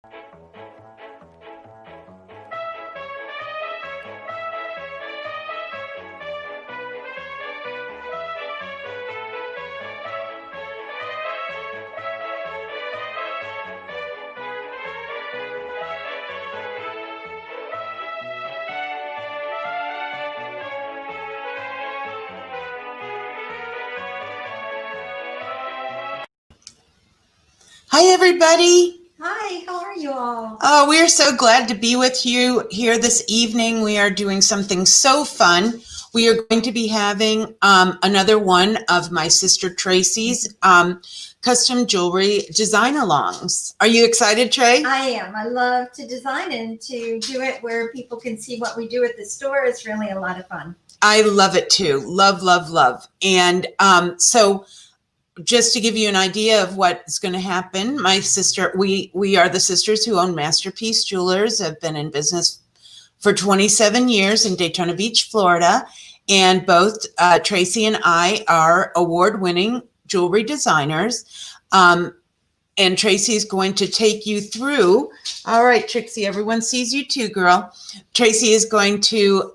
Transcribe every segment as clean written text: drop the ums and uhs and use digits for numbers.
Hi, everybody. Hi, how are you all? Oh, we are so glad to be with you here this evening. We are doing something so fun. We are going to be having another one of my sister Tracy's custom jewelry design alongs. Are you excited, Trey? I am. I love to design and to do it where people can see what we do at the store. It's really a lot of fun. I love it too. Love, love, love. And so just to give you an idea of what's going to happen, my sister, we are the sisters who own Masterpiece Jewelers, have been in business for 27 years in Daytona Beach, Florida. And both Tracy and I are award-winning jewelry designers. And Tracy is going to take you through. All right, Trixie, everyone sees you too, girl. Tracy is going to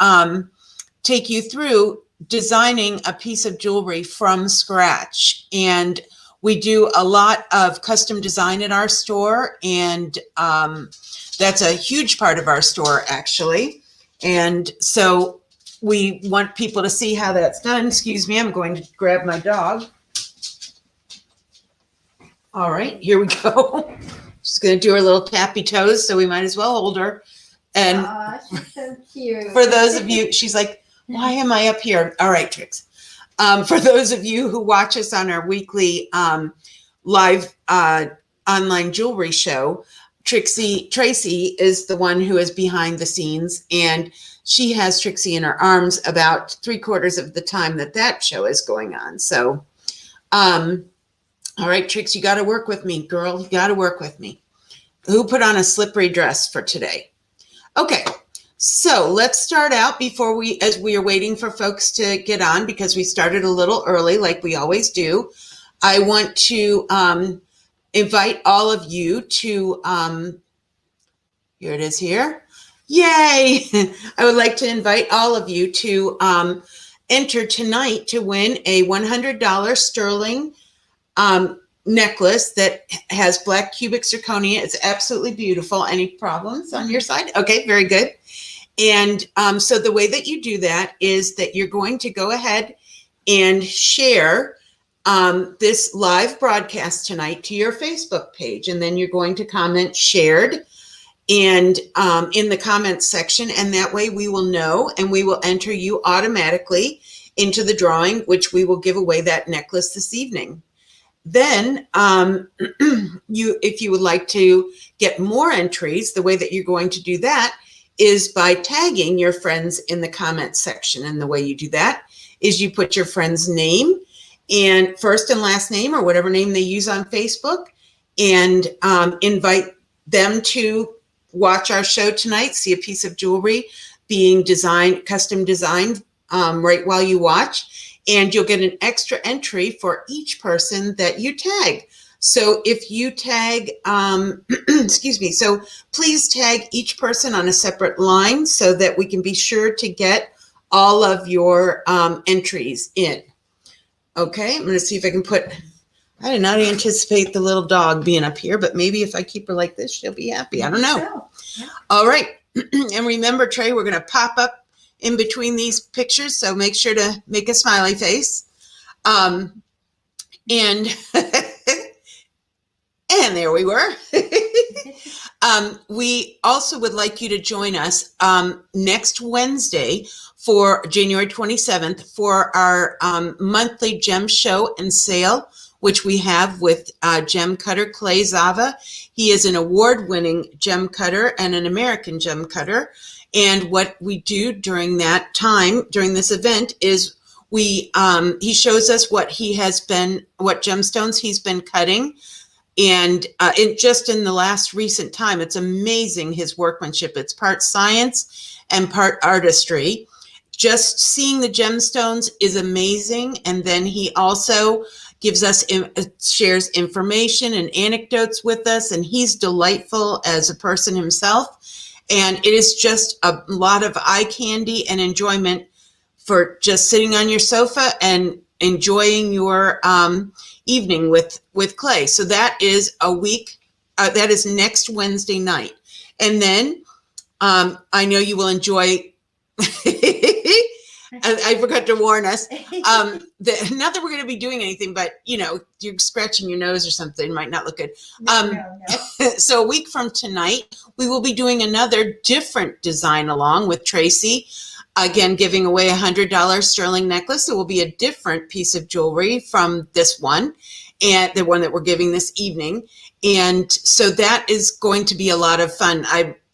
take you through designing a piece of jewelry from scratch. And we do a lot of custom design at our store, and that's a huge part of our store, actually. And so we want people to see how that's done. Excuse me, I'm going to grab my dog. All right, here we go. She's going to do her little tappy toes, so we might as well hold her. And she's so cute. For those of you, she's like, why am I up here? All right, Trix. For those of you who watch us on our weekly live online jewelry show, Tracy is the one who is behind the scenes, and she has Trixie in her arms about 3/4 of the time that show is going on. So, all right, Trix, you got to work with me, girl. You got to work with me. Who put on a slippery dress for today? Okay. So let's start out as we are waiting for folks to get on, because we started a little early like we always do. I want to invite all of you to, here it is here. Yay! I would like to invite all of you to enter tonight to win a $100 sterling necklace that has black cubic zirconia. It's absolutely beautiful. Any problems on your side? Okay, very good. And so the way that you do that is that you're going to go ahead and share this live broadcast tonight to your Facebook page. And then you're going to comment shared and in the comments section. And that way we will know, and we will enter you automatically into the drawing, which we will give away that necklace this evening. Then if you would like to get more entries, the way that you're going to do that is by tagging your friends in the comments section. And the way you do that is you put your friend's name and first and last name, or whatever name they use on Facebook, and invite them to watch our show tonight, see a piece of jewelry being designed, custom designed right while you watch. And you'll get an extra entry for each person that you tag. So if you tag, excuse me, so please tag each person on a separate line so that we can be sure to get all of your entries in. Okay, I'm going to see if I can I did not anticipate the little dog being up here, but maybe if I keep her like this, she'll be happy. I don't know. Yeah. All right. And remember, Trey, we're going to pop up in between these pictures, so make sure to make a smiley face. And and there we were. We also would like you to join us next Wednesday for January 27th for our monthly gem show and sale, which we have with gem cutter Clay Zava. He is an award-winning gem cutter and an American gem cutter. And what we do during that time, during this event, is he shows us what gemstones he's been cutting. And just in the last recent time, it's amazing, his workmanship. It's part science and part artistry. Just seeing the gemstones is amazing. And then he also gives us, shares information and anecdotes with us, and he's delightful as a person himself. And it is just a lot of eye candy and enjoyment for just sitting on your sofa and enjoying your evening with Clay. So that is a week, that is next Wednesday night. And then I know you will enjoy, I forgot to warn us, not that we're going to be doing anything, but you're scratching your nose or something, might not look good. No. So a week from tonight, we will be doing another different design along with Tracy. Again, giving away $100 sterling necklace. It will be a different piece of jewelry from this one, and the one that we're giving this evening. And so that is going to be a lot of fun.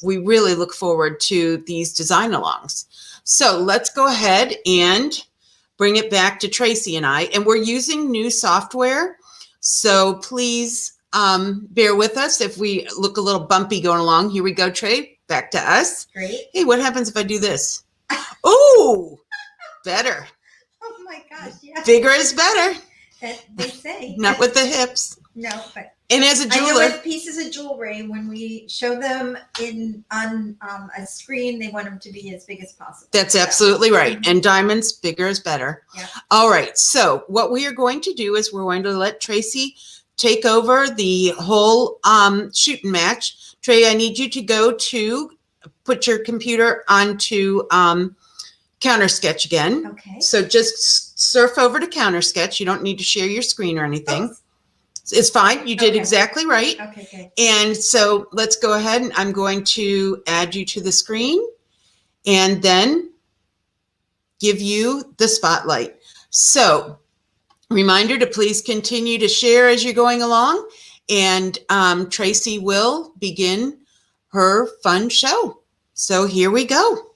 We really look forward to these design alongs. So let's go ahead and bring it back to Tracy and I. And we're using new software. So please bear with us if we look a little bumpy going along. Here we go, Trey. Back to us. Great. Hey, what happens if I do this? Oh, better. Oh my gosh, yeah. Bigger is better. That they say. Not with the hips. No, but And as a I know jeweler, with pieces of jewelry, when we show them on a screen, they want them to be as big as possible. that's absolutely right. And diamonds, bigger is better. Yeah. All right. So what we are going to do is we're going to let Tracy take over the whole shooting match. Trey, I need you to go to put your computer onto Counter Sketch again. Okay. So just surf over to Counter Sketch. You don't need to share your screen or anything. Oh. It's fine. You did Okay. exactly right. Okay, good. And so let's go ahead, and I'm going to add you to the screen and then give you the spotlight. So reminder to please continue to share as you're going along, and Tracy will begin her fun show. So here we go.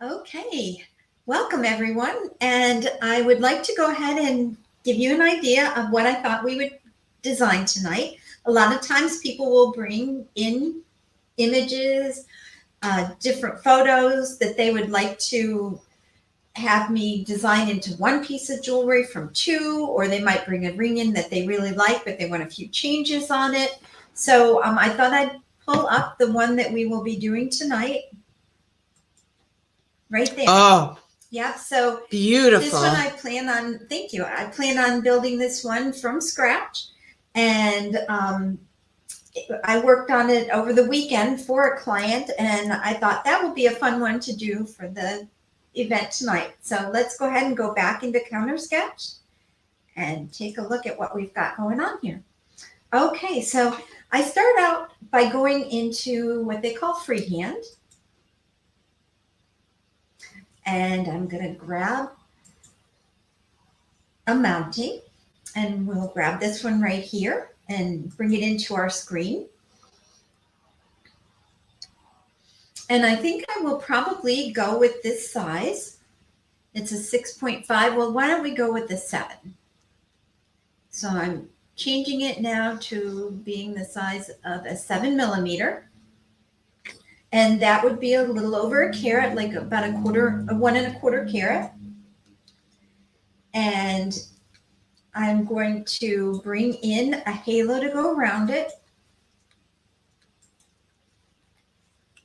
Okay. Welcome, everyone. And I would like to go ahead and give you an idea of what I thought we would design tonight. A lot of times people will bring in images, different photos that they would like to have me design into one piece of jewelry from two, or they might bring a ring in that they really like, but they want a few changes on it. So I thought I'd pull up the one that we will be doing tonight. Right there. Oh, Yeah, so beautiful. this one I plan on, thank you. I plan on building this one from scratch. And I worked on it over the weekend for a client, and I thought that would be a fun one to do for the event tonight. So let's go ahead and go back into Counter Sketch and take a look at what we've got going on here. Okay, so I start out by going into what they call freehand. And I'm going to grab a mounting, and we'll grab this one right here and bring it into our screen. And I think I will probably go with this size. It's a 6.5. Well, why don't we go with the 7? So I'm changing it now to being the size of a 7 millimeter. And that would be a little over a carat, like about a 1¼ carat. And I'm going to bring in a halo to go around it.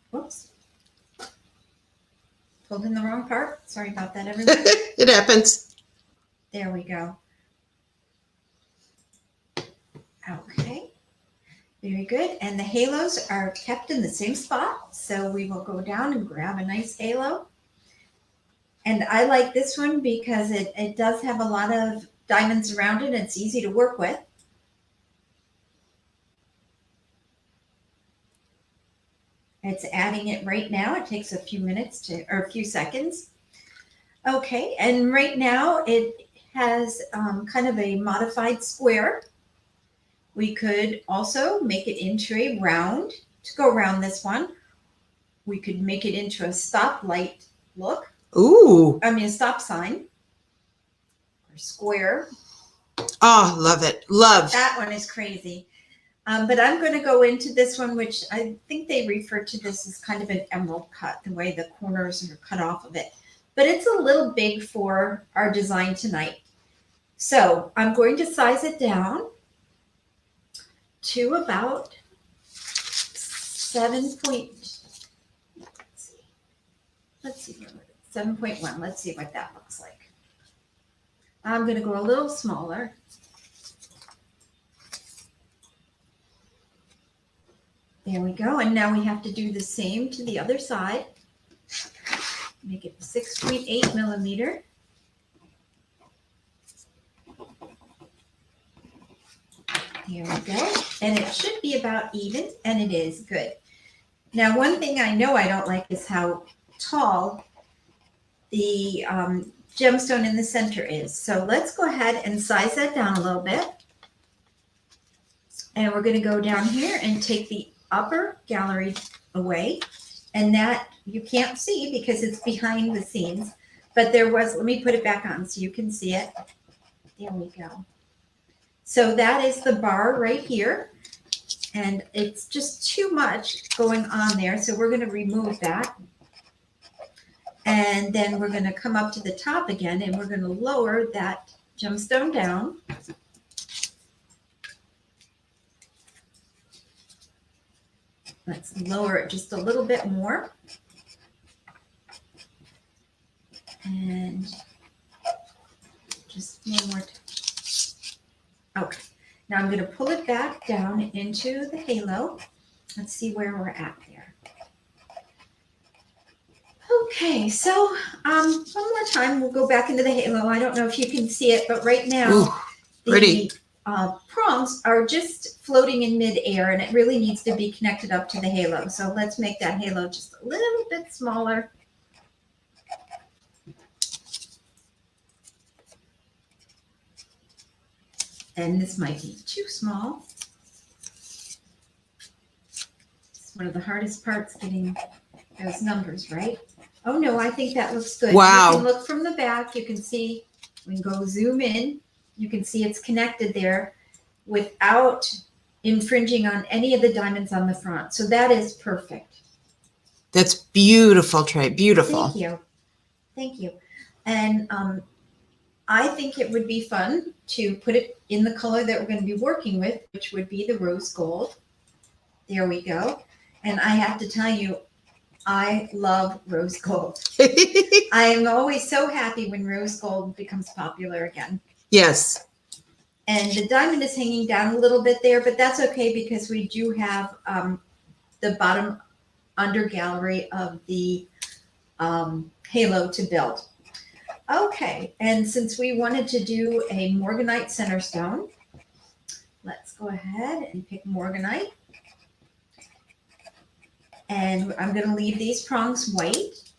Whoops. Pulled in the wrong part. Sorry about that, everyone. It happens. There we go. Okay. Very good. And the halos are kept in the same spot. So we will go down and grab a nice halo. And I like this one because it does have a lot of diamonds around it, and it's easy to work with. It's adding it right now. It takes a few minutes or a few seconds. Okay. And right now it has kind of a modified square. We could also make it into a round to go around this one. We could make it into a stoplight look. Ooh. I mean, a stop sign or square. Oh, love it. Love. That one is crazy. But I'm going to go into this one, which I think they refer to this as kind of an emerald cut, the way the corners are cut off of it. But it's a little big for our design tonight. So I'm going to size it down to about 7 point, let's see, 7.1. Let's see what that looks like. I'm going to go a little smaller. There we go. And now we have to do the same to the other side. Make it 6.8 millimeter. There we go. And it should be about even, and it is good. Now, one thing I know I don't like is how tall the gemstone in the center is. So let's go ahead and size that down a little bit. And we're going to go down here and take the upper gallery away. And that you can't see because it's behind the scenes. But there was, let me put it back on so you can see it. There we go. So that is the bar right here. And it's just too much going on there. So we're going to remove that. And then we're going to come up to the top again and we're going to lower that gemstone down. Let's lower it just a little bit more. And just one more time. Okay. Now I'm going to pull it back down into the halo. Let's see where we're at there. Okay, so one more time, we'll go back into the halo. I don't know if you can see it, but right now, Ooh, pretty. The prongs are just floating in midair, and it really needs to be connected up to the halo. So let's make that halo just a little bit smaller. And this might be too small. It's one of the hardest parts, getting those numbers right. Oh no, I think that looks good. Wow. You can look from the back. You can see, we can go zoom in. You can see it's connected there without infringing on any of the diamonds on the front. So that is perfect. That's beautiful, Trey. Beautiful. Thank you. Thank you. And I think it would be fun to put it in the color that we're going to be working with, which would be the rose gold. There we go. And I have to tell you, I love rose gold. I am always so happy when rose gold becomes popular again. Yes. And the diamond is hanging down a little bit there, but that's okay because we do have the bottom under gallery of the halo to build. Okay, and since we wanted to do a morganite center stone, let's go ahead and pick morganite. And I'm going to leave these prongs white.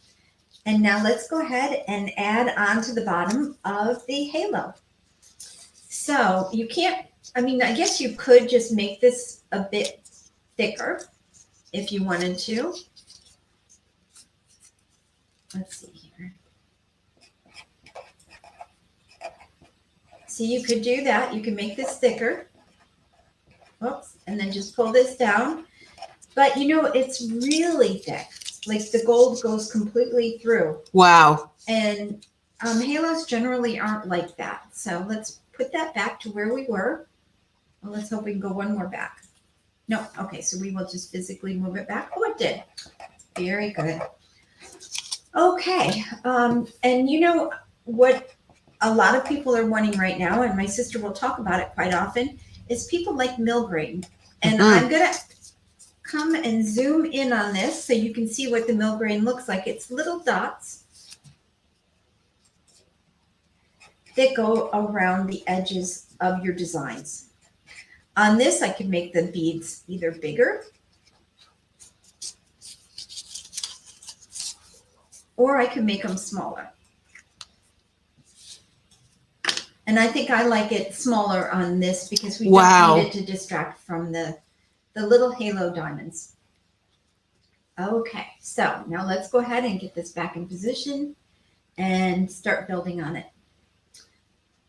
And now let's go ahead and add on to the bottom of the halo. So you can't, I mean, I guess you could just make this a bit thicker if you wanted to. Let's see here. So you could do that. You can make this thicker. Oops, and then just pull this down. But you know, it's really thick. Like the gold goes completely through. Wow. And halos generally aren't like that. So let's put that back to where we were. Well, let's hope we can go one more back. No, okay, so we will just physically move it back. Oh, it did. Very good. Okay, and you know what a lot of people are wanting right now, and my sister will talk about it quite often, is people like mill grain. And I'm gonna come and zoom in on this so you can see what the mill grain looks like. It's little dots that go around the edges of your designs. On this, I can make the beads either bigger or I can make them smaller. And I think I like it smaller on this because we don't need it to distract from the little halo diamonds. Okay, so now let's go ahead and get this back in position and start building on it.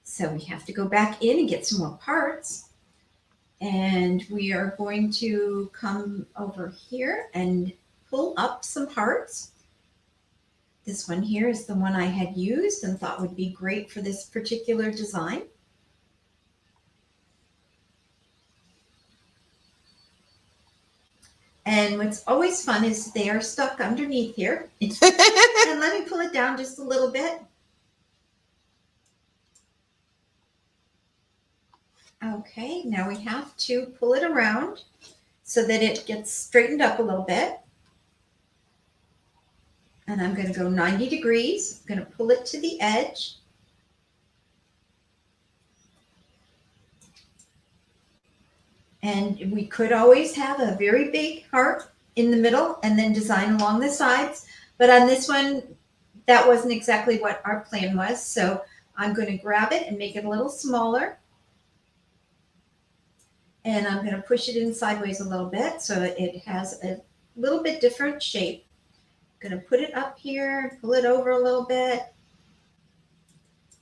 So we have to go back in and get some more parts. And we are going to come over here and pull up some parts. This one here is the one I had used and thought would be great for this particular design. And what's always fun is they are stuck underneath here. And let me pull it down just a little bit. Okay, now we have to pull it around so that it gets straightened up a little bit. And I'm going to go 90 degrees. I'm going to pull it to the edge. And we could always have a very big heart in the middle and then design along the sides. But on this one, that wasn't exactly what our plan was. So I'm going to grab it and make it a little smaller. And I'm going to push it in sideways a little bit so it has a little bit different shape. I'm going to put it up here, pull it over a little bit.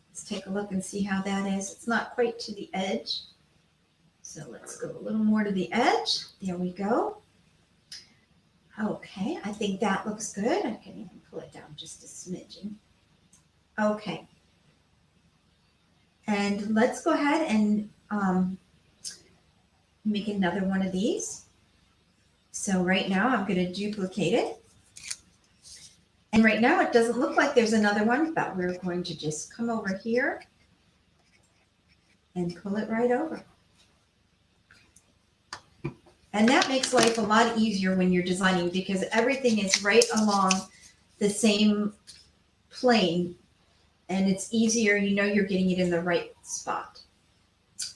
Let's take a look and see how that is. It's not quite to the edge. So let's go a little more to the edge. There we go. Okay, I think that looks good. I can even pull it down just a smidgen. Okay. And let's go ahead and make another one of these. So right now I'm going to duplicate it. And right now it doesn't look like there's another one, but we're going to just come over here and pull it right over. And that makes life a lot easier when you're designing because everything is right along the same plane and it's easier, you know you're getting it in the right spot.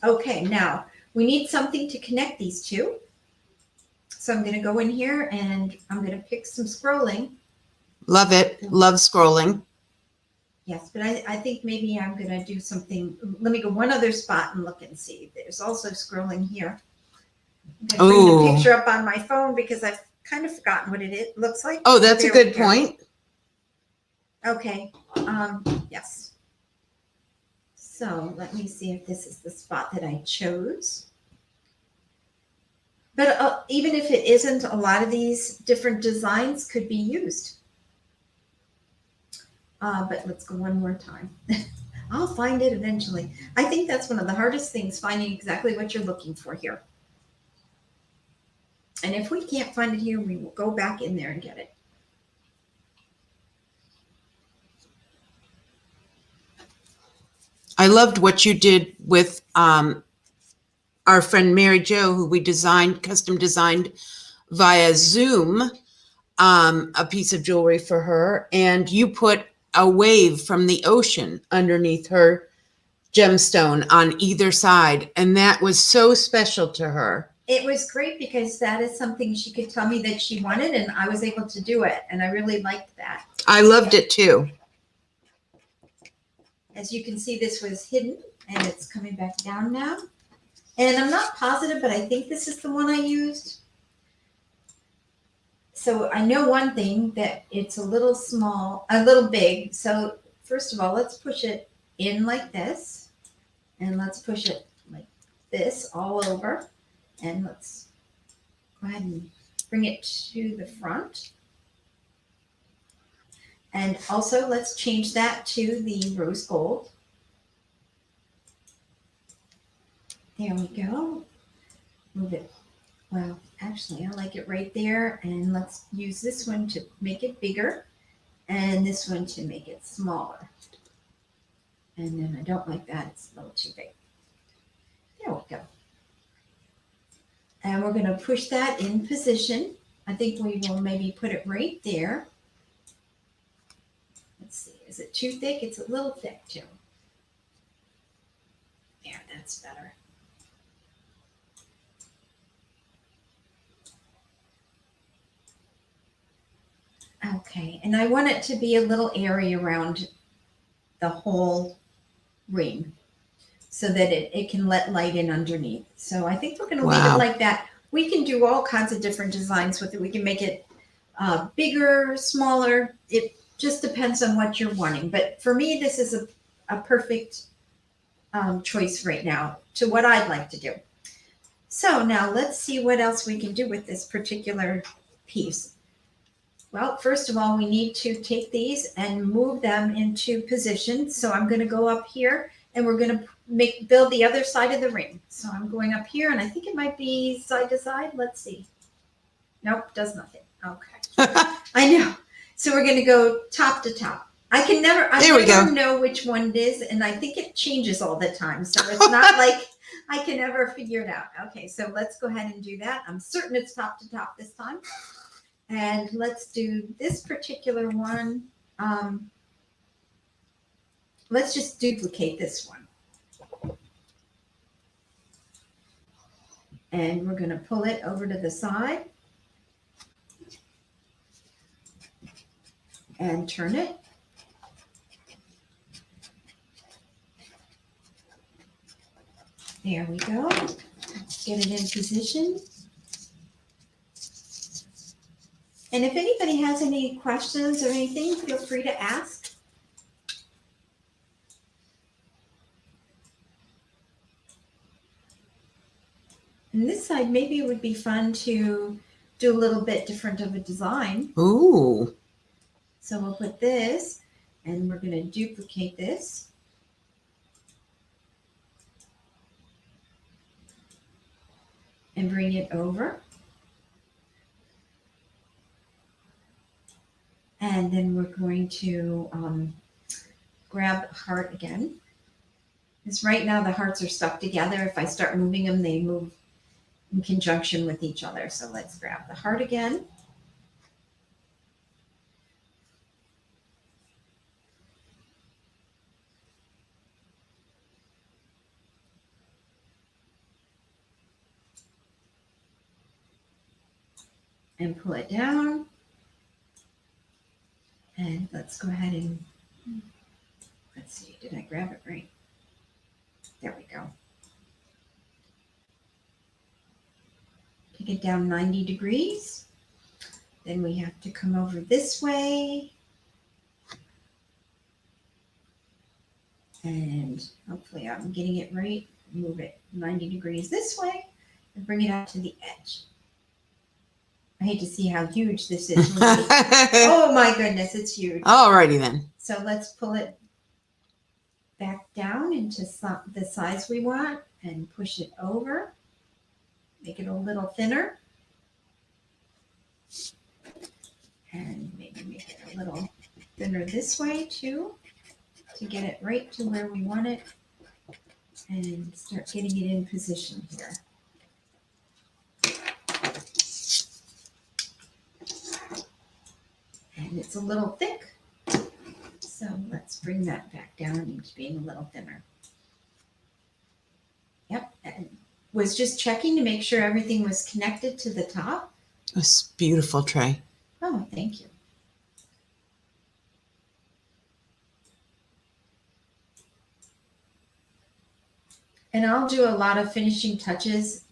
Okay, now we need something to connect these two. So I'm going to go in here and I'm going to pick some scrolling. Love it. Love scrolling. Yes, but I think maybe I'm going to do something. Let me go one other spot and look and see. There's also scrolling here. I'm going to bring the picture up on my phone because I've kind of forgotten what it looks like. Oh, that's a good point. Okay. Yes. So let me see if this is the spot that I chose. But even if it isn't, a lot of these different designs could be used. But let's go one more time. I'll find it eventually. I think that's one of the hardest things, finding exactly what you're looking for here. And if we can't find it here, we will go back in there and get it. I loved what you did with our friend Mary Jo, who we custom designed via Zoom, a piece of jewelry for her. And you put a wave from the ocean underneath her gemstone on either side. And that was so special to her. It was great because that is something she could tell me that she wanted and I was able to do it. And I really liked that. I loved it too. As you can see, this was hidden and it's coming back down now. And I'm not positive, but I think this is the one I used. So I know one thing, that it's a little small, a little big. So first of all, let's push it in like this. And let's push it like this all over. And let's go ahead and bring it to the front. And also let's change that to the rose gold. There we go. Move it. Well, actually, I like it right there. And let's use this one to make it bigger and this one to make it smaller. And then I don't like that. It's a little too big. There we go. And we're going to push that in position. I think we will maybe put it right there. Let's see. Is it too thick? It's a little thick too. There, that's better. Okay, and I want it to be a little area around the whole ring so that it can let light in underneath. So I think we're going to leave it like that. We can do all kinds of different designs with it. We can make it bigger, smaller. It just depends on what you're wanting. But for me, this is a perfect choice right now to what I'd like to do. So now let's see what else we can do with this particular piece. Well, first of all, we need to take these and move them into position. So I'm going to go up here and we're going to build the other side of the ring. So I'm going up here and I think it might be side to side. Let's see. Nope, does nothing. Okay. I know. So we're going to go top to top. I There we go. never know which one it is, and I think it changes all the time. So it's not like I can ever figure it out. Okay, so let's go ahead and do that. I'm certain it's top to top this time. And let's do this particular one. Let's just duplicate this one. And we're going to pull it over to the side and turn it. There we go. Let's get it in position. And if anybody has any questions or anything, feel free to ask. And this side, maybe it would be fun to do a little bit different of a design. Ooh. So we'll put this, and we're going to duplicate this. And bring it over. And then we're going to grab heart again. Because right now the hearts are stuck together. If I start moving them, they move in conjunction with each other. So let's grab the heart again. And pull it down. And let's go ahead and, let's see, did I grab it right? There we go. Take it down 90 degrees. Then we have to come over this way. And hopefully I'm getting it right. Move it 90 degrees this way and bring it out to the edge. I hate to see how huge this is. Oh my goodness, it's huge. Alrighty then. So let's pull it back down into the size we want and push it over. Make it a little thinner. And maybe make it a little thinner this way too, to get it right to where we want it. And start getting it in position here. And it's a little thick, so let's bring that back down into being a little thinner. Yep, and was just checking to make sure everything was connected to the top. It's beautiful, Trey. Oh, thank you. And I'll do a lot of finishing touches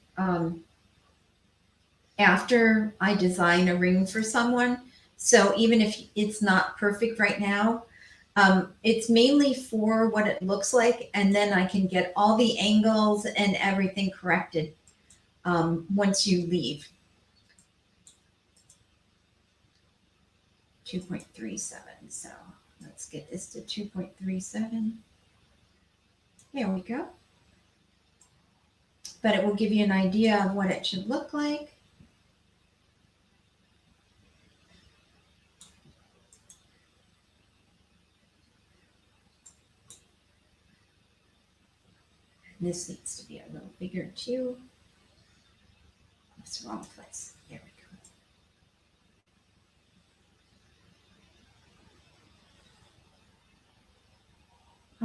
after I design a ring for someone. So even if it's not perfect right now, it's mainly for what it looks like. And then I can get all the angles and everything corrected once you leave. 2.37. So let's get this to 2.37. There we go. But it will give you an idea of what it should look like. This needs to be a little bigger too. It's the wrong place. There we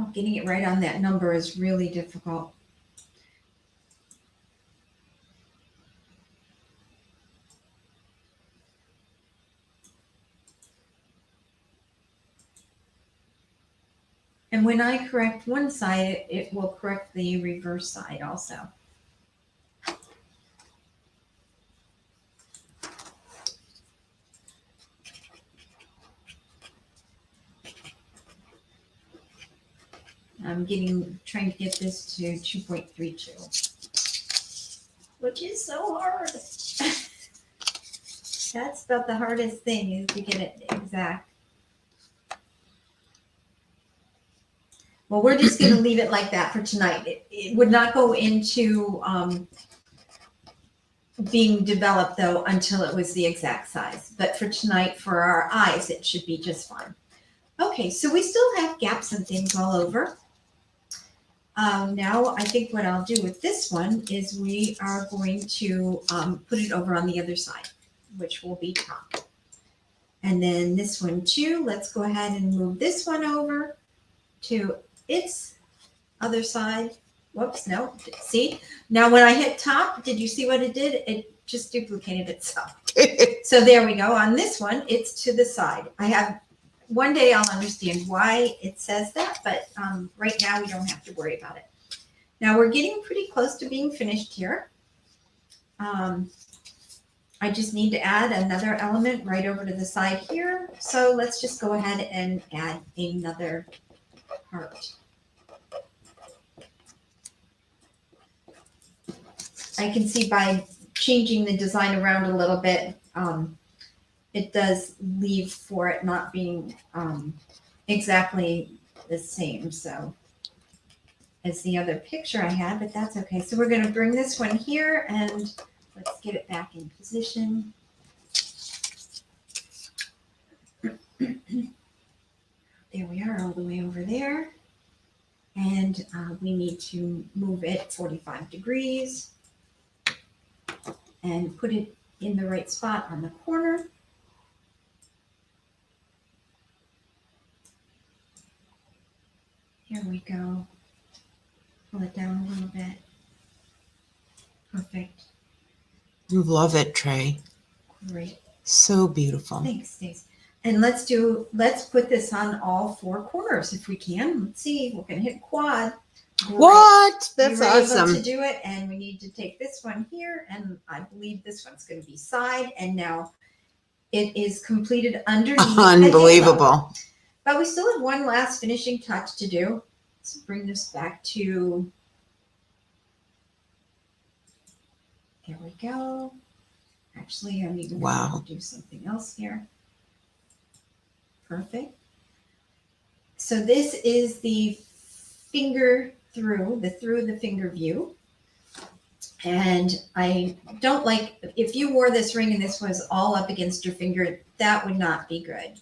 go. Oh, getting it right on that number is really difficult. And when I correct one side, it will correct the reverse side also. I'm trying to get this to 2.32, which is so hard. That's about the hardest thing, is to get it exact. Well, we're just going to leave it like that for tonight. It would not go into being developed though until it was the exact size. But for tonight, for our eyes, it should be just fine. Okay, so we still have gaps and things all over. Now I think what I'll do with this one is we are going to put it over on the other side, which will be top. And then this one too, let's go ahead and move this one over to its other side. Whoops, no, see? Now when I hit top, did you see what it did? It just duplicated itself. So there we go. On this one, it's to the side. One day I'll understand why it says that, but right now we don't have to worry about it. Now we're getting pretty close to being finished here. I just need to add another element right over to the side here. So let's just go ahead and add another heart. I can see by changing the design around a little bit, it does leave for it not being exactly the same as the other picture I had, but that's okay. So we're going to bring this one here and let's get it back in position. There we are, all the way over there. And we need to move it 45 degrees and put it in the right spot on the corner. Here we go. Pull it down a little bit. Perfect. Love it, Trey. Great. So beautiful. Thanks, Stace. And let's put this on all four corners if we can. Let's see, we're gonna hit quad. Great. What? That's we were awesome. able to do it, and we need to take this one here, and I believe this one's going to be side, and now it is completed underneath. Unbelievable. But we still have one last finishing touch to do. Let's bring this back to. There we go. Actually, I'm even going to do something else here. Perfect. So this is the finger through the finger view. And I don't like, if you wore this ring and this was all up against your finger, that would not be good.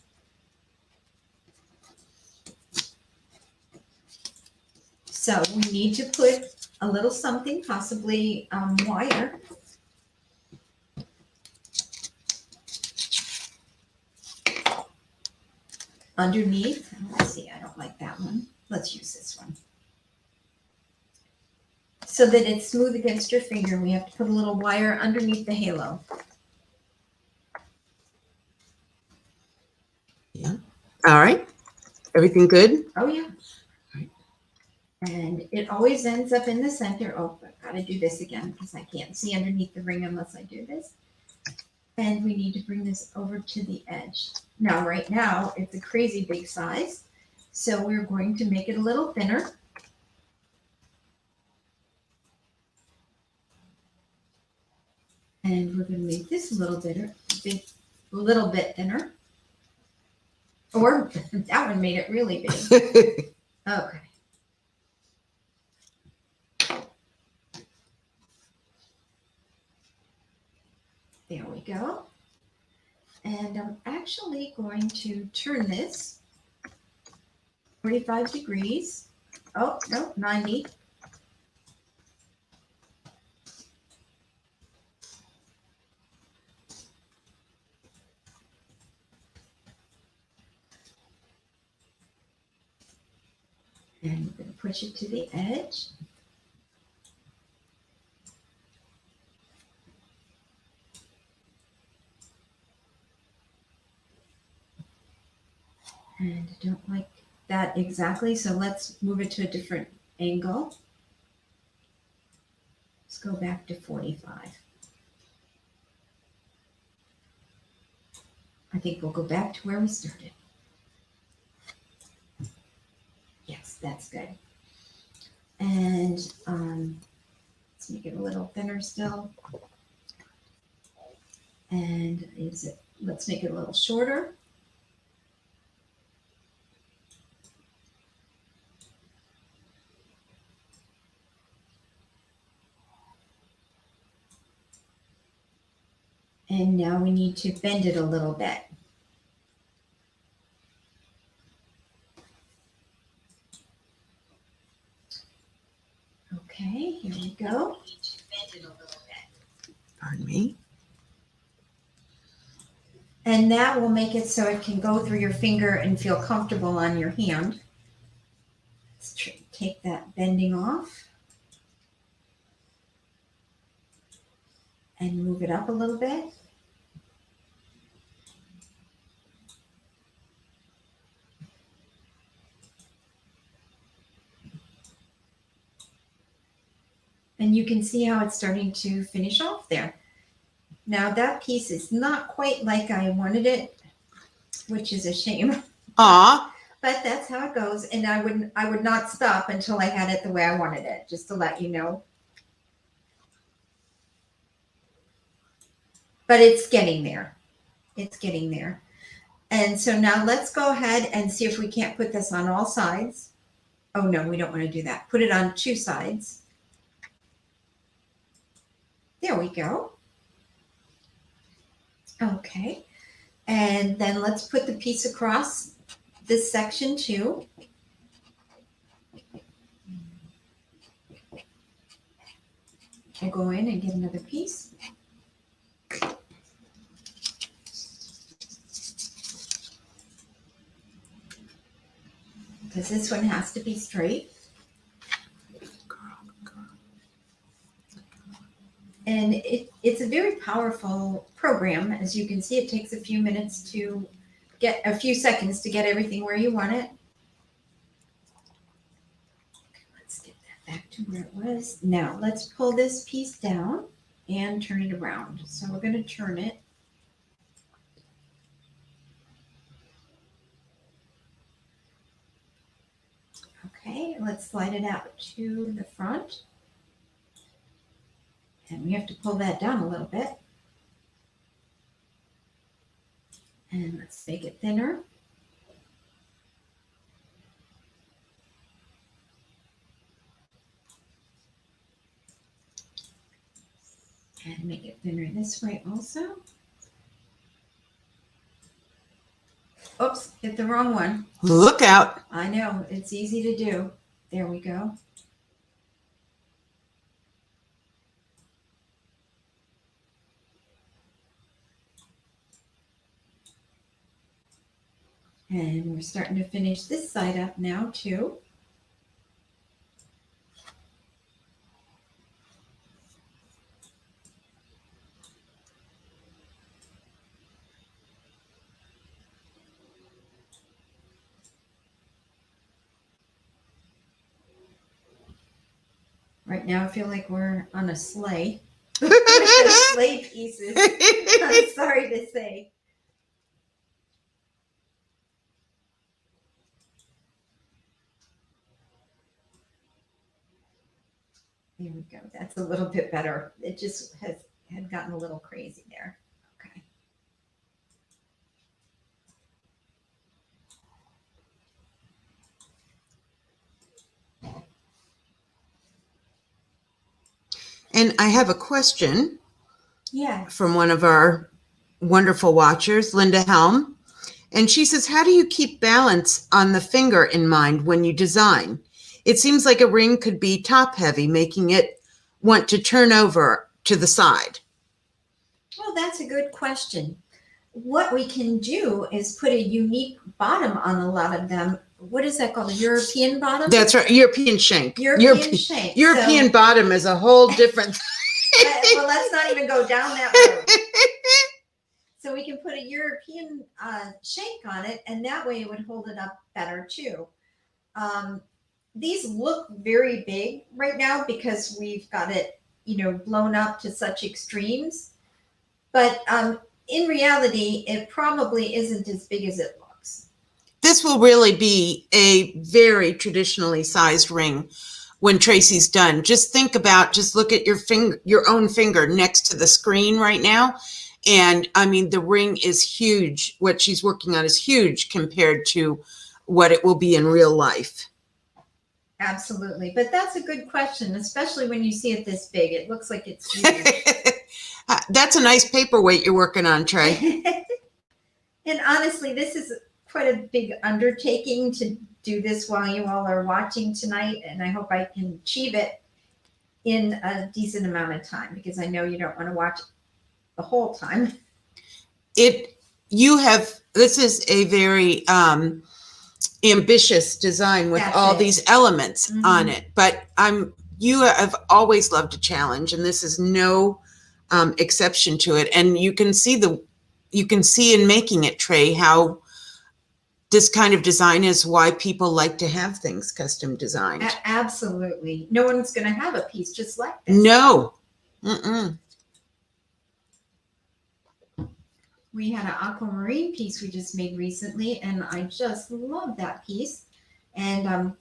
So we need to put a little something, possibly wire. Underneath, let's see, I don't like that one. Let's use this one. So that it's smooth against your finger, we have to put a little wire underneath the halo. Yeah. All right. Everything good? Oh, yeah. And it always ends up in the center. Oh, I've got to do this again because I can't see underneath the ring unless I do this. And we need to bring this over to the edge. Now, right now, it's a crazy big size. So we're going to make it a little thinner. And we're going to make this a little bit thinner. Or that one made it really big. Okay. There we go. And I'm actually going to turn this 45 degrees. Oh, no, 90. And we're going to push it to the edge. And I don't like that exactly, so let's move it to a different angle. Let's go back to 45. I think we'll go back to where we started. Yes, that's good. And let's make it a little thinner still. And let's make it a little shorter. And now we need to bend it a little bit. Okay, here we go. Pardon me. And that will make it so it can go through your finger and feel comfortable on your hand. Let's take that bending off. And move it up a little bit. And you can see how it's starting to finish off there. Now that piece is not quite like I wanted it, which is a shame. Aw. But that's how it goes. And I would not stop until I had it the way I wanted it, just to let you know. But it's getting there. It's getting there. And so now let's go ahead and see if we can't put this on all sides. Oh no, we don't want to do that. Put it on two sides. There we go. Okay. And then let's put the piece across this section too. We'll go in and get another piece. Because this one has to be straight. And it's a very powerful program. As you can see, it takes a few minutes to get a few seconds to get everything where you want it. Okay, let's get that back to where it was. Now let's pull this piece down and turn it around. So we're going to turn it. Okay, let's slide it out to the front. And we have to pull that down a little bit. And let's make it thinner. And make it thinner this way also. Oops, hit the wrong one. Look out. I know, it's easy to do. There we go. And we're starting to finish this side up now too. Right now I feel like we're on a sleigh. With the sleigh pieces. I'm sorry to say. There we go. That's a little bit better. It just had gotten a little crazy there. Okay. And I have a question. Yeah. From one of our wonderful watchers, Linda Helm. And she says, how do you keep balance on the finger in mind when you design? It seems like a ring could be top heavy, making it want to turn over to the side. Well, that's a good question. What we can do is put a unique bottom on a lot of them. What is that called? A European bottom? That's right. European shank. European shank. European bottom is a whole different. Well, let's not even go down that road. So we can put a European shank on it, and that way it would hold it up better too. These look very big right now because we've got it, blown up to such extremes. But in reality, it probably isn't as big as it looks. This will really be a very traditionally sized ring when Tracy's done. Just look at your own finger next to the screen right now. And I mean, the ring is huge. What she's working on is huge compared to what it will be in real life. Absolutely. But that's a good question, especially when you see it this big. It looks like it's huge. That's a nice paperweight you're working on, Trey. And honestly, this is quite a big undertaking to do this while you all are watching tonight, and I hope I can achieve it in a decent amount of time, because I know you don't want to watch it the whole time. This is a very ambitious design with That's all it. these elements Mhm. on it, but you have always loved a challenge, and this is no exception to it. And you can see in making it, Trey, how this kind of design is why people like to have things custom designed. Absolutely. No one's going to have a piece just like this. No. Mm-mm. We had an aquamarine piece we just made recently, and I just love that piece. And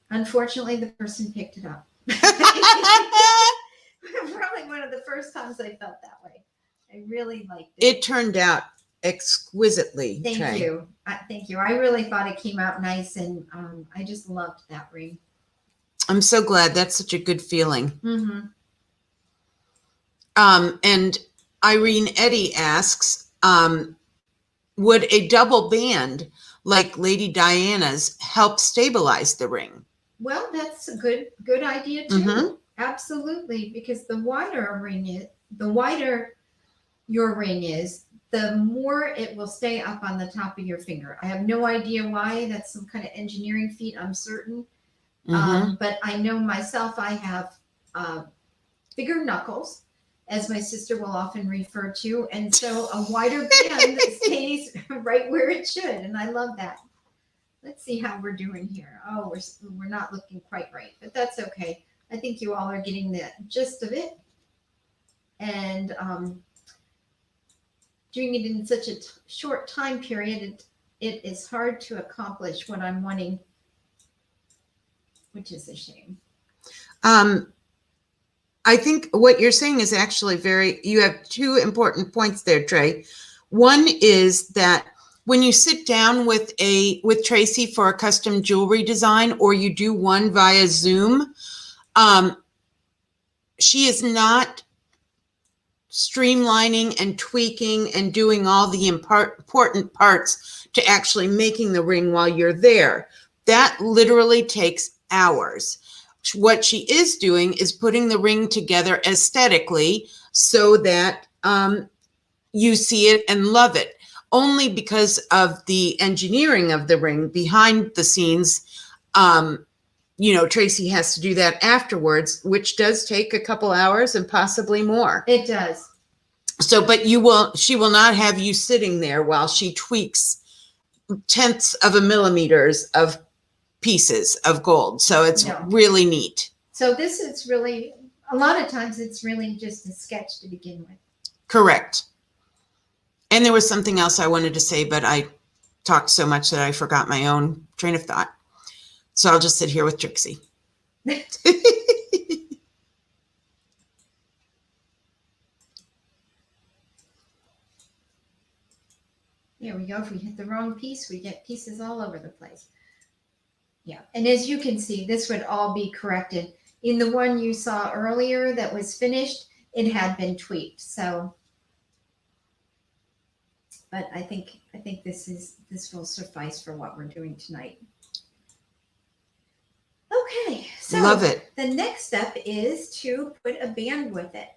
unfortunately, the person picked it up. Probably one of the first times I felt that way. I really liked it. It turned out exquisitely. Thank Trey. you. Thank you. I really thought it came out nice, and I just loved that ring. I'm so glad. That's such a good feeling. Mm-hmm. And Irene Eddy asks, would a double band like Lady Diana's help stabilize the ring? Well, that's a good idea too. Mm-hmm. Absolutely, because the wider your ring is, the more it will stay up on the top of your finger. I have no idea why. That's some kind of engineering feat, I'm certain. Mm-hmm. But I know myself, I have bigger knuckles, as my sister will often refer to. And so a wider band stays right where it should. And I love that. Let's see how we're doing here. Oh, we're not looking quite right, but that's okay. I think you all are getting the gist of it. And doing it in such a short time period, it is hard to accomplish what I'm wanting, which is a shame. I think what you're saying is actually you have two important points there, Trey. One is that when you sit down with Tracy for a custom jewelry design, or you do one via Zoom, she is not streamlining and tweaking and doing all the important parts to actually making the ring while you're there. That literally takes hours. What she is doing is putting the ring together aesthetically so that you see it and love it. Only because of the engineering of the ring behind the scenes, Tracy has to do that afterwards, which does take a couple hours and possibly more. It does. So, but she will not have you sitting there while she tweaks tenths of a millimeters of pieces of gold. So it's really neat. So this is really, a lot of times it's really just a sketch to begin with. Correct. And there was something else I wanted to say, but I talked so much that I forgot my own train of thought. So I'll just sit here with Trixie. There we go. If we hit the wrong piece, we get pieces all over the place. Yeah. And as you can see, this would all be corrected. In the one you saw earlier that was finished, it had been tweaked. So, but I think this will suffice for what we're doing tonight. Okay. So love it. The next step is to put a band with it.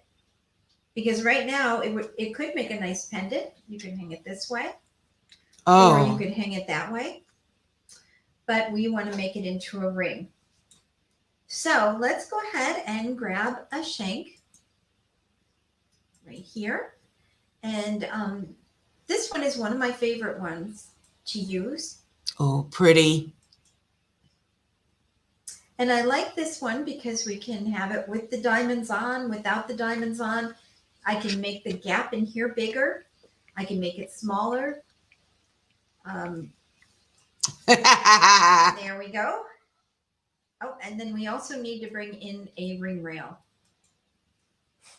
Because right now it could make a nice pendant. You can hang it this way. Oh. Or you could hang it that way. But we want to make it into a ring. So let's go ahead and grab a shank right here. And this one is one of my favorite ones to use. Oh, pretty. And I like this one because we can have it with the diamonds on, without the diamonds on. I can make the gap in here bigger. I can make it smaller. There we go. Oh, and then we also need to bring in a ring rail.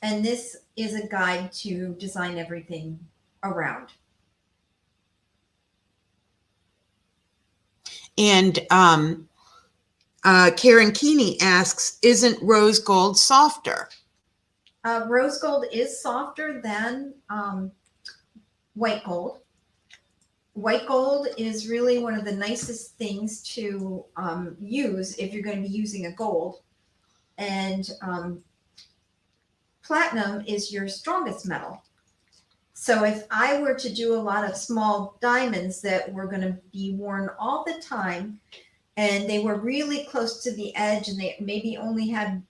And this is a guide to design everything around. And Karen Keeney asks, isn't rose gold softer? Rose gold is softer than white gold. White gold is really one of the nicest things to use if you're going to be using a gold. And platinum is your strongest metal. So if I were to do a lot of small diamonds that were going to be worn all the time, and they were really close to the edge, and they maybe only had,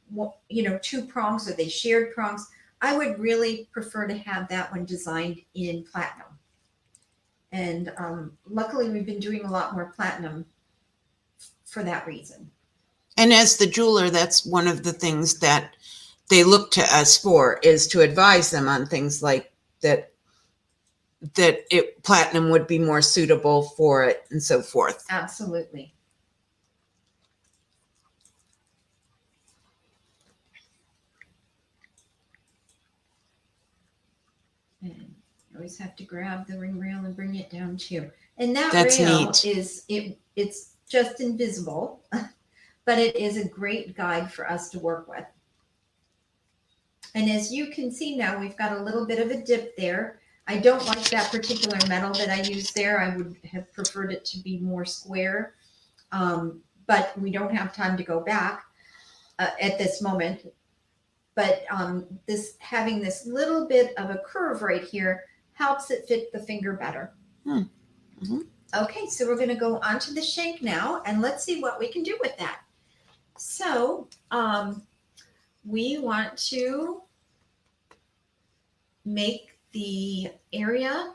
you know, 2 prongs, or they shared prongs, I would really prefer to have that one designed in platinum. And luckily, we've been doing a lot more platinum for that reason. And as the jeweler, that's one of the things that they look to us for, is to advise them on things like that, platinum would be more suitable for it and so forth. Absolutely. And you always have to grab the ring rail and bring it down too. And that That's rail neat. it's just invisible, but it is a great guide for us to work with. And as you can see now, we've got a little bit of a dip there. I don't like that particular metal that I used there. I would have preferred it to be more square, but we don't have time to go back at this moment. But this having this little bit of a curve right here helps it fit the finger better. Mm-hmm. Okay, so we're going to go onto the shank now, and let's see what we can do with that. So we want to make the area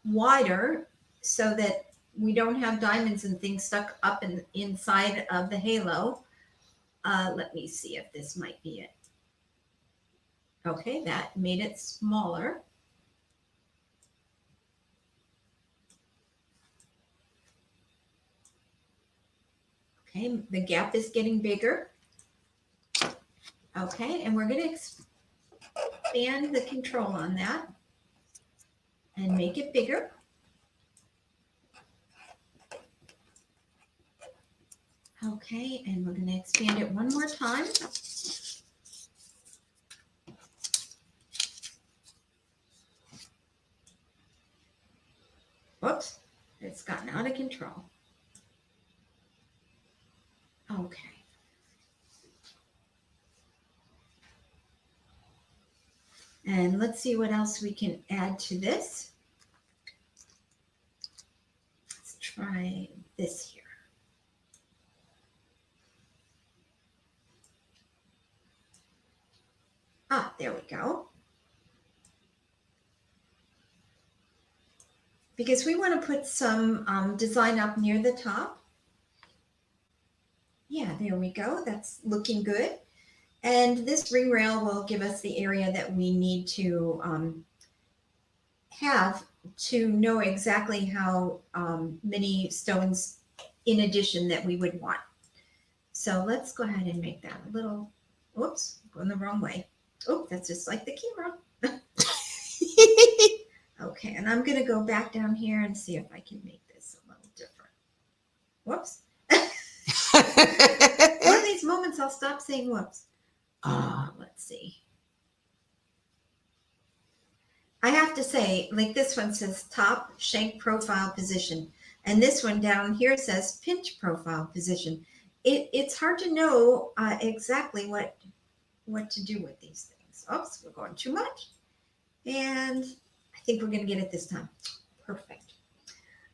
wider so that we don't have diamonds and things stuck up inside of the halo. Let me see if this might be it. Okay, that made it smaller. Okay, the gap is getting bigger. Okay, and we're going to expand the control on that and make it bigger. Okay, and we're going to expand it one more time. Whoops, it's gotten out of control. Okay. And let's see what else we can add to this. Let's try this here. Ah, there we go. Because we want to put some design up near the top. Yeah, there we go. That's looking good. And this ring rail will give us the area that we need to have to know exactly how many stones in addition that we would want. So let's go ahead and make that a little, whoops, going the wrong way. Oh, that's just like the camera. Okay, and I'm going to go back down here and see if I can make this a little different. Whoops. One of these moments I'll stop saying whoops. Let's see. I have to say, like this one says top shank profile position, and this one down here says pinch profile position. It's hard to know exactly what to do with these things. Oops, we're going too much. And I think we're going to get it this time. Perfect.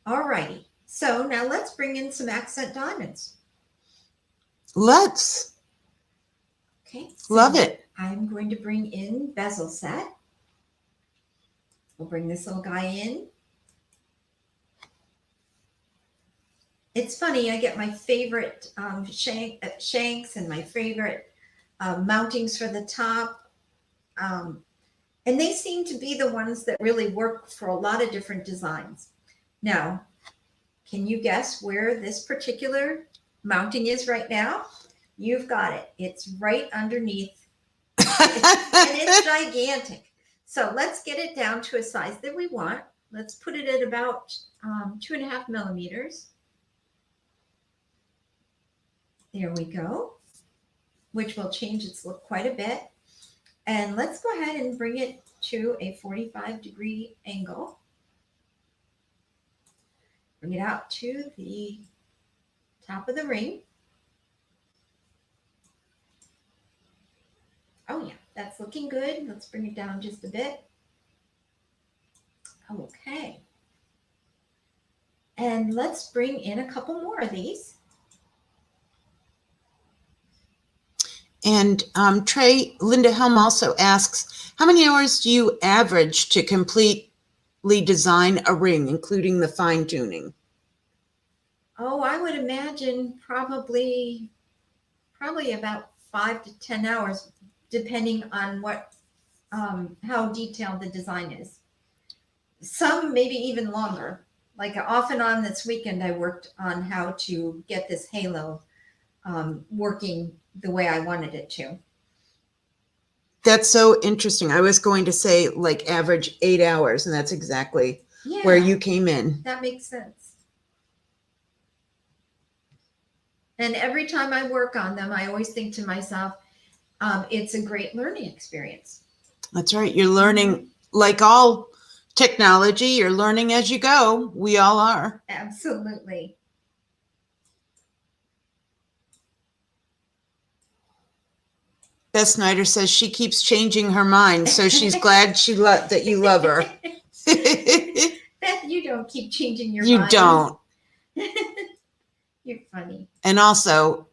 All righty. So now let's bring in some accent diamonds. Let's. Okay. So Love it. I'm going to bring in bezel set. We'll bring this little guy in. It's funny, I get my favorite shanks and my favorite mountings for the top. And they seem to be the ones that really work for a lot of different designs. Now, can you guess where this particular mounting is right now? You've got it. It's right underneath. And it's gigantic. So let's get it down to a size that we want. Let's put it at about 2.5 millimeters. There we go, which will change its look quite a bit. And let's go ahead and bring it to a 45-degree angle. Bring it out to the top of the ring. Oh yeah, that's looking good. Let's bring it down just a bit. Okay. And let's bring in a couple more of these. And Trey, Linda Helm also asks, how many hours do you average to completely design a ring, including the fine tuning? Oh, I would imagine probably about 5 to 10 hours, depending on what how detailed the design is. Some maybe even longer. Like off and on this weekend, I worked on how to get this halo working the way I wanted it to. That's so interesting. I was going to say like average 8 hours, and that's exactly where you came in. That makes sense. And every time I work on them, I always think to myself, it's a great learning experience. That's right. You're learning, like all technology, you're learning as you go. We all are. Absolutely. Beth Snyder says she keeps changing her mind, so she's glad that you love her. Beth, you don't keep changing your You mind. don't. You're funny. And also,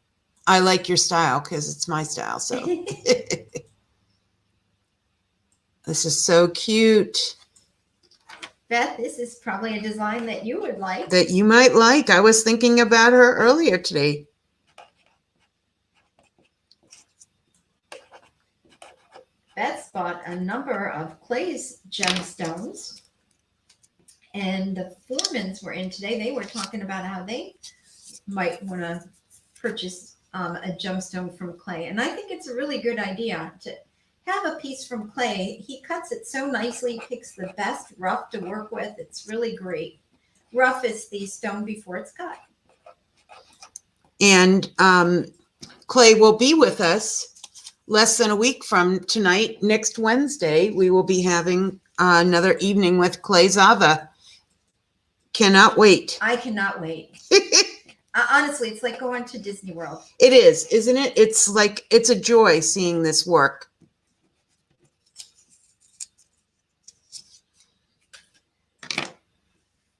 I like your style because it's my style. So this is so cute. Beth, this is probably a design that you would like. That you might like. I was thinking about her earlier today. Beth's bought a number of Clay's gemstones, and the Foremans were in today. They were talking about how they might want to purchase a gemstone from Clay, and I think it's a really good idea to have a piece from Clay. He cuts it so nicely, picks the best rough to work with. It's really great. Rough is the stone before it's cut. And Clay will be with us less than a week from tonight. Next Wednesday, we will be having another evening with Clay Zava. Cannot wait. I cannot wait. Honestly, it's like going to Disney World. It is, isn't it? It's a joy seeing this work.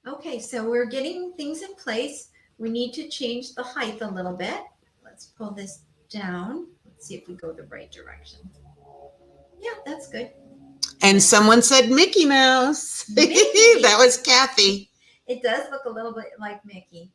Okay, so we're getting things in place. We need to change the height a little bit. Let's pull this down. Let's see if we go the right direction. Yeah, that's good. And someone said Mickey Mouse. Mickey. That was Kathy. It does look a little bit like Mickey.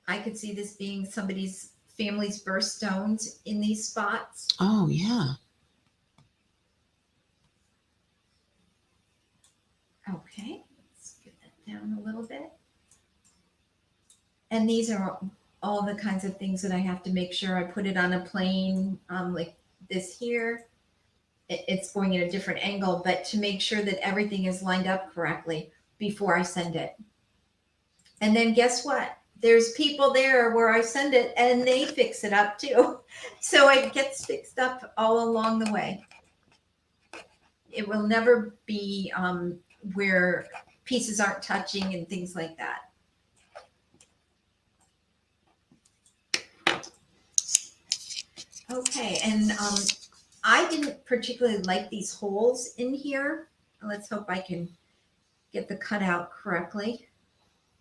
I could see this being somebody's family's birthstones in these spots. Oh, yeah. Okay, let's get that down a little bit. And these are all the kinds of things that I have to make sure I put it on a plane, like this here. It's going in a different angle, but to make sure that everything is lined up correctly before I send it. And then guess what? There's people there where I send it and they fix it up too. So it gets fixed up all along the way. It will never be where pieces aren't touching and things like that. Okay, and I didn't particularly like these holes in here. Let's hope I can get the cutout correctly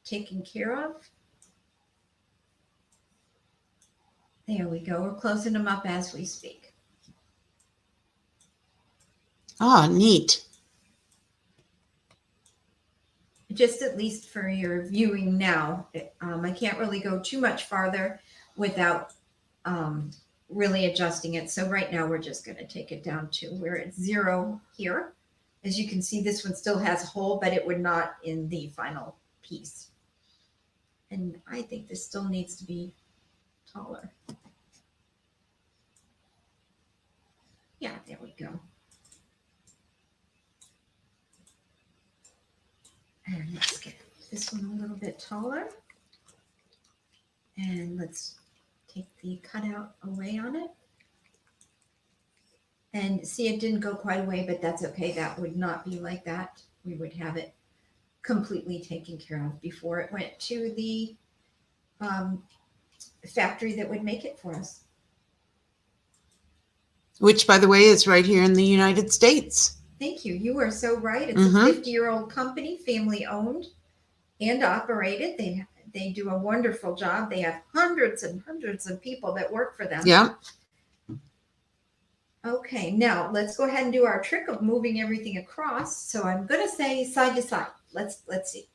taken care of. There we go. We're closing them up as we speak. Oh, neat. Just at least for your viewing now. I can't really go too much farther without really adjusting it. So right now we're just going to take it down to where it's 0 here. As you can see, this one still has a hole, but it would not in the final piece. And I think this still needs to be taller. Yeah, there we go. And let's get this one a little bit taller. And let's take the cutout away on it. And see, it didn't go quite away, but that's okay. That would not be like that. We would have it completely taken care of before it went to the factory that would make it for us. Which, by the way, is right here in the United States. Thank you. You are so right. It's a 50-year-old company, family owned and operated. They do a wonderful job. They have hundreds and hundreds of people that work for them. Yeah. Okay, now let's go ahead and do our trick of moving everything across. So I'm going to say side to side. Let's see.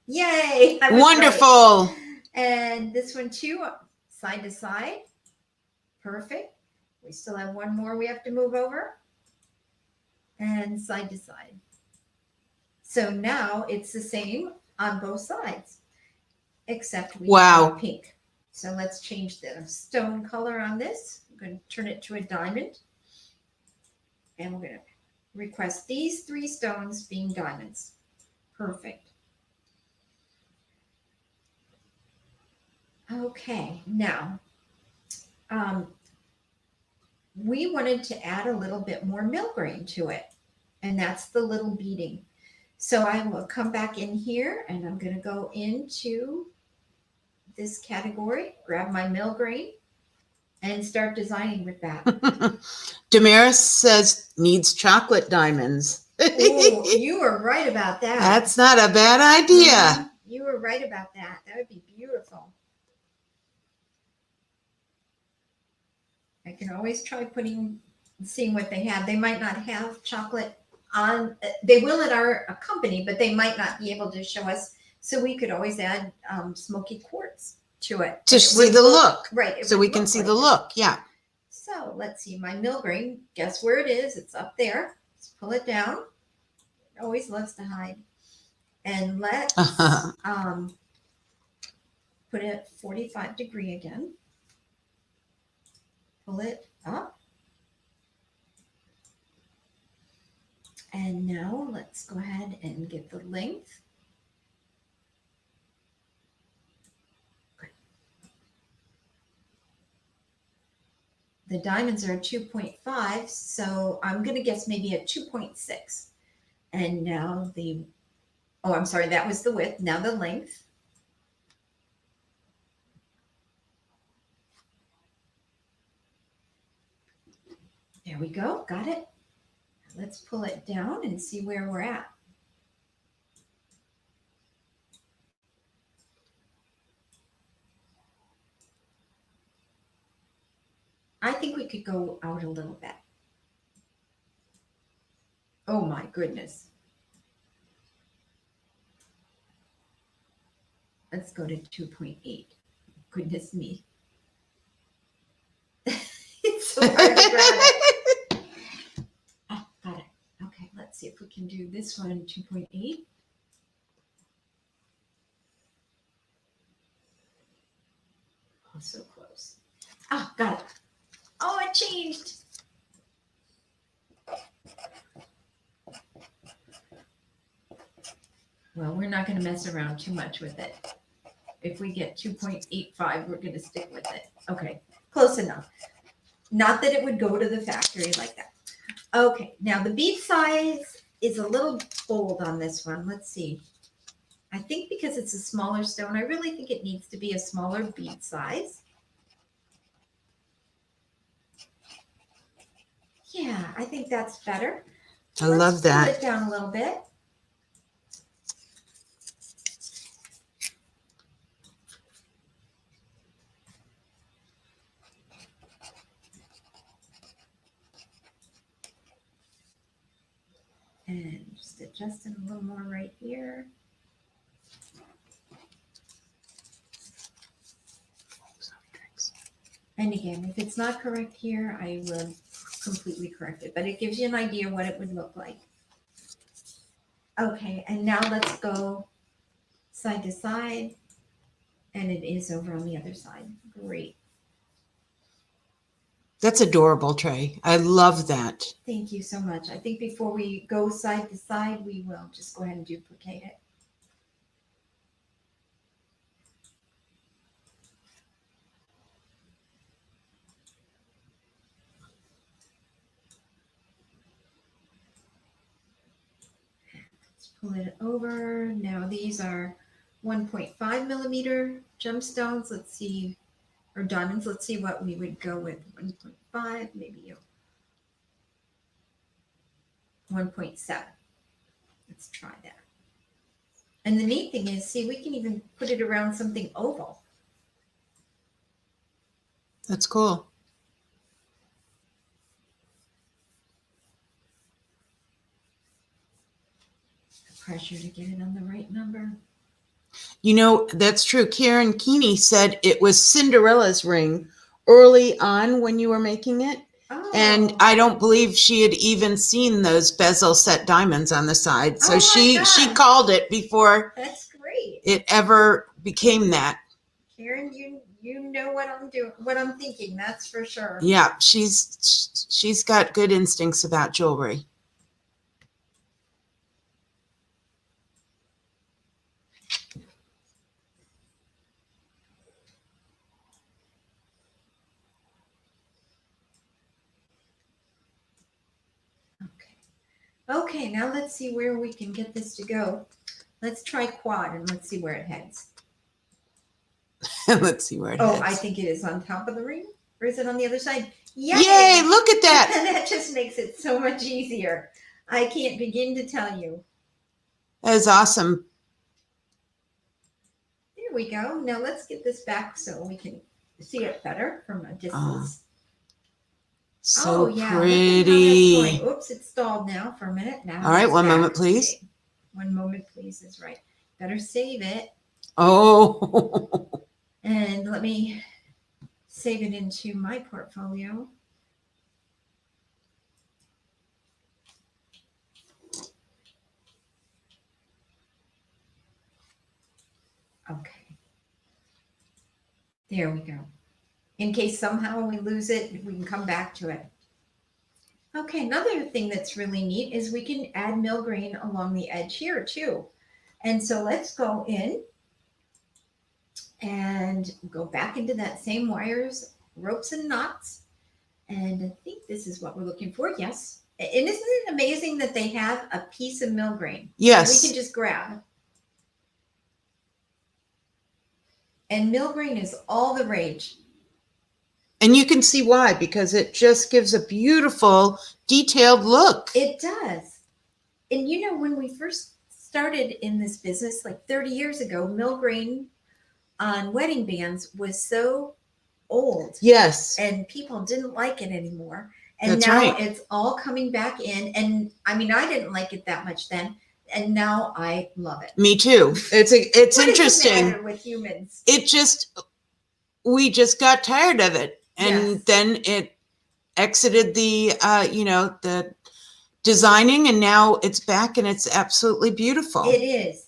Yay! I was Wonderful. right. And this one too, side to side. Perfect. We still have one more we have to move over. And side to side. So now it's the same on both sides, except we have pink. So let's change the stone color on this. I'm going to turn it to a diamond. And we're going to request these 3 stones being diamonds. Perfect. Okay, now we wanted to add a little bit more millgrain to it, and that's the little beading. So I will come back in here, and I'm going to go into this category, grab my millgrain, and start designing with that. Damaris says needs chocolate diamonds. Oh, you were right about that. That's not a bad idea. You were right about that. That would be beautiful. I can always try seeing what they have. They might not have chocolate on, they will at our company, but they might not be able to show us. So we could always add smoky quartz to it. To see the look. Right. So we can see the look. Yeah. So let's see my millgrain. Guess where it is? It's up there. Let's pull it down. It always loves to hide. And let's put it 45 degree again. Pull it up. And now let's go ahead and get the length. Good. The diamonds are 2.5, so I'm going to guess maybe a 2.6. And now I'm sorry, that was the width. Now the length. There we go. Got it. Let's pull it down and see where we're at. I think we could go out a little bit. Oh my goodness. Let's go to 2.8. Goodness me. It's so hard to grab it. Oh, got it. Okay, let's see if we can do this one, 2.8. Oh, so close. Oh, got it. Oh, it changed. Well, we're not going to mess around too much with it. If we get 2.85, we're going to stick with it. Okay, close enough. Not that it would go to the factory like that. Okay, now the bead size is a little bold on this one. Let's see. I think because it's a smaller stone, I really think it needs to be a smaller bead size. Yeah, I think that's better. I love that. Pull it down a little bit. And just adjusting a little more right here. And again, if it's not correct here, I will completely correct it, but it gives you an idea what it would look like. Okay, and now let's go side to side, and it is over on the other side. Great. That's adorable, Trey. I love that. Thank you so much. I think before we go side to side, we will just go ahead and duplicate it. Let's pull it over. Now these are 1.5 millimeter gemstones. Let's see, or diamonds. Let's see what we would go with. 1.5, maybe 1.7. Let's try that. And the neat thing is, see, we can even put it around something oval. That's cool. Pressure to get it on the right number. You know, that's true. Karen Keeney said it was Cinderella's ring early on when you were making it. Oh. And I don't believe she had even seen those bezel set diamonds on the side. So Oh my she gosh. called it before That's great. it ever became that. Karen, you know what I'm doing, what I'm thinking, that's for sure. Yeah, she's got good instincts about jewelry. Okay, now let's see where we can get this to go. Let's try quad and let's see where it heads. Let's see where it heads. I think it is on top of the ring. Or is it on the other side? Yay, look at that. That just makes it so much easier. I can't begin to tell you. That is awesome. There we go. Now let's get this back so we can see it better from a distance. So yeah, pretty. Oops, it's stalled now for a minute. Now. All right, one moment, please. Okay. 1 moment, please is right. Better save it. Oh. And let me save it into my portfolio. Okay. There we go. In case somehow we lose it, we can come back to it. Okay, another thing that's really neat is we can add milgrain along the edge here too. And so let's go in and go back into that same wires, ropes and knots. And I think this is what we're looking for. Yes. And isn't it amazing that they have a piece of milgrain? Yes. We can just grab. And milgrain is all the rage. And you can see why, because it just gives a beautiful, detailed look. It does. And you know, when we first started in this business, like 30 years ago, milgrain on wedding bands was so old. Yes. And people didn't like it anymore. And That's now right. It's all coming back in. And I mean, I didn't like it that much then. And now I love it. Me too. It's What interesting. Is the matter with humans? We just got tired of it. And Yes. then it exited the, the designing, and now it's back and it's absolutely beautiful. It is.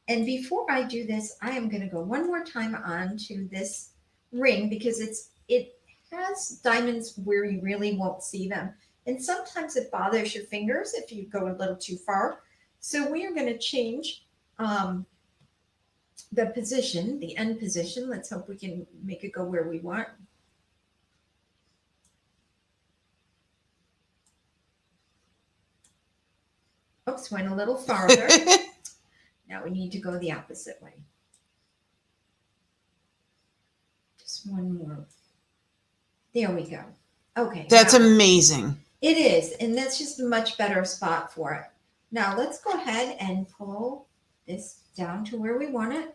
And before I do this, I am going to go one more time on to this ring because it has diamonds where you really won't see them. And sometimes it bothers your fingers if you go a little too far. So we are going to change the position, the end position. Let's hope we can make it go where we want. Oops, went a little farther. Now we need to go the opposite way. Just one more. There we go. Okay. That's amazing. It is. And that's just a much better spot for it. Now let's go ahead and pull this down to where we want it.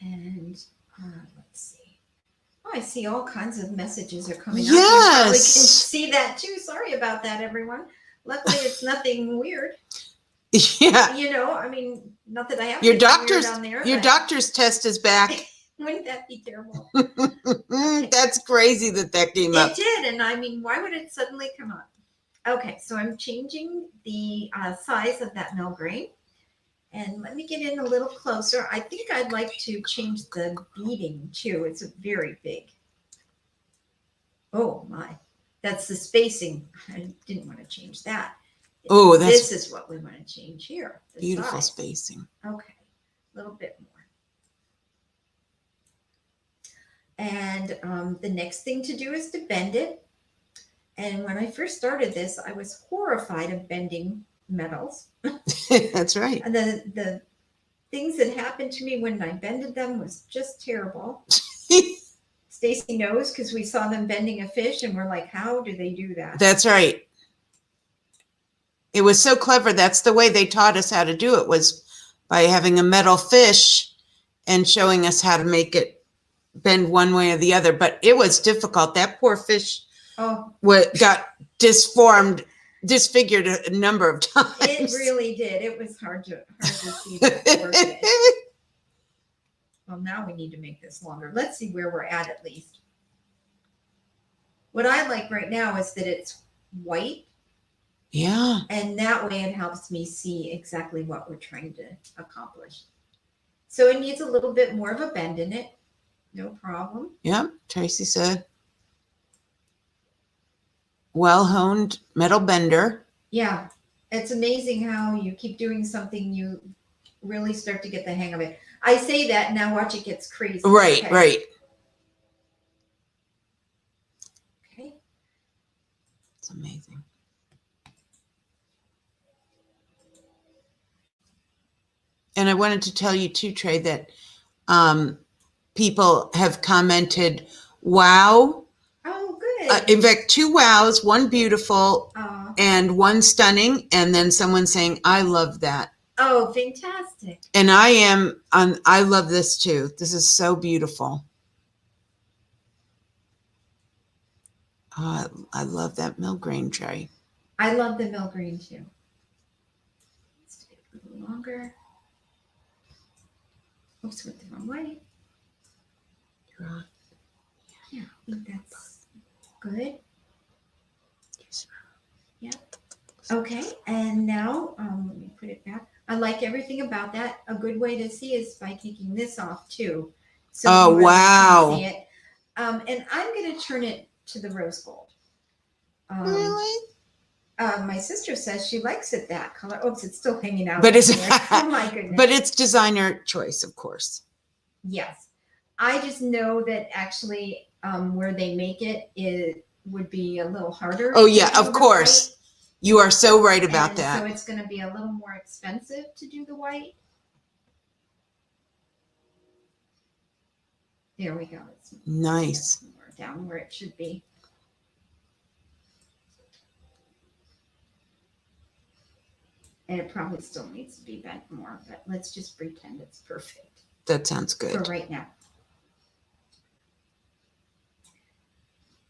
And let's see. Oh, I see all kinds of messages are coming up. Yes. You probably can see that too. Sorry about that, everyone. Luckily, it's nothing weird. Yeah. You know, I mean, not that I have Your doctor's test is back. Wouldn't that be terrible? That's crazy that came up. It did. And I mean, why would it suddenly come up? Okay, so I'm changing the size of that milgrain. And let me get in a little closer. I think I'd like to change the beading too. It's a very big. Oh my, that's the spacing. I didn't want to change that. Oh, This that's is what we want to change here. The beautiful size. spacing. Okay, a little bit more. And the next thing to do is to bend it. And when I first started this, I was horrified of bending metals. That's right. And the things that happened to me when I bended them was just terrible. Stacy knows because we saw them bending a fish and we're like, how do they do that? That's right. It was so clever. That's the way they taught us how to do it, was by having a metal fish and showing us how to make it bend one way or the other. But it was difficult. That poor fish got disfigured a number of times. It really did. It was hard to see that poor fish. Well, now we need to make this longer. Let's see where we're at least. What I like right now is that it's white. Yeah. And that way it helps me see exactly what we're trying to accomplish. So it needs a little bit more of a bend in it. No problem. Yep. Tracy said, well-honed metal bender. Yeah. It's amazing how you keep doing something, you really start to get the hang of it. I say that, now watch it gets crazy. Right, okay. right. Okay. It's amazing. And I wanted to tell you too, Trey, that people have commented, wow. Oh, good. In fact, 2 wows, 1 beautiful and 1 stunning. And then someone saying, I love that. Oh, fantastic. And I love this too. This is so beautiful. I love that mill grain, Trey. I love the mill green too. Let's do it a little longer. Oops, went the wrong way. Yeah, I think that's good. Yeah. Okay, and now let me put it back. I like everything about that. A good way to see is by taking this off too. So Oh, you really wow. can see it. And I'm going to turn it to the rose gold. Really? My sister says she likes it that color. Oops, it's still hanging out. But it's oh my goodness. But it's designer choice, of course. Yes, I just know that actually where they make it, it would be a little harder. Oh yeah, of course. White. You are so right about And that. so it's going to be a little more expensive to do the white. There we go. It's nice. More down where it should be. And it probably still needs to be bent more, but let's just pretend it's perfect. That sounds good. For right now.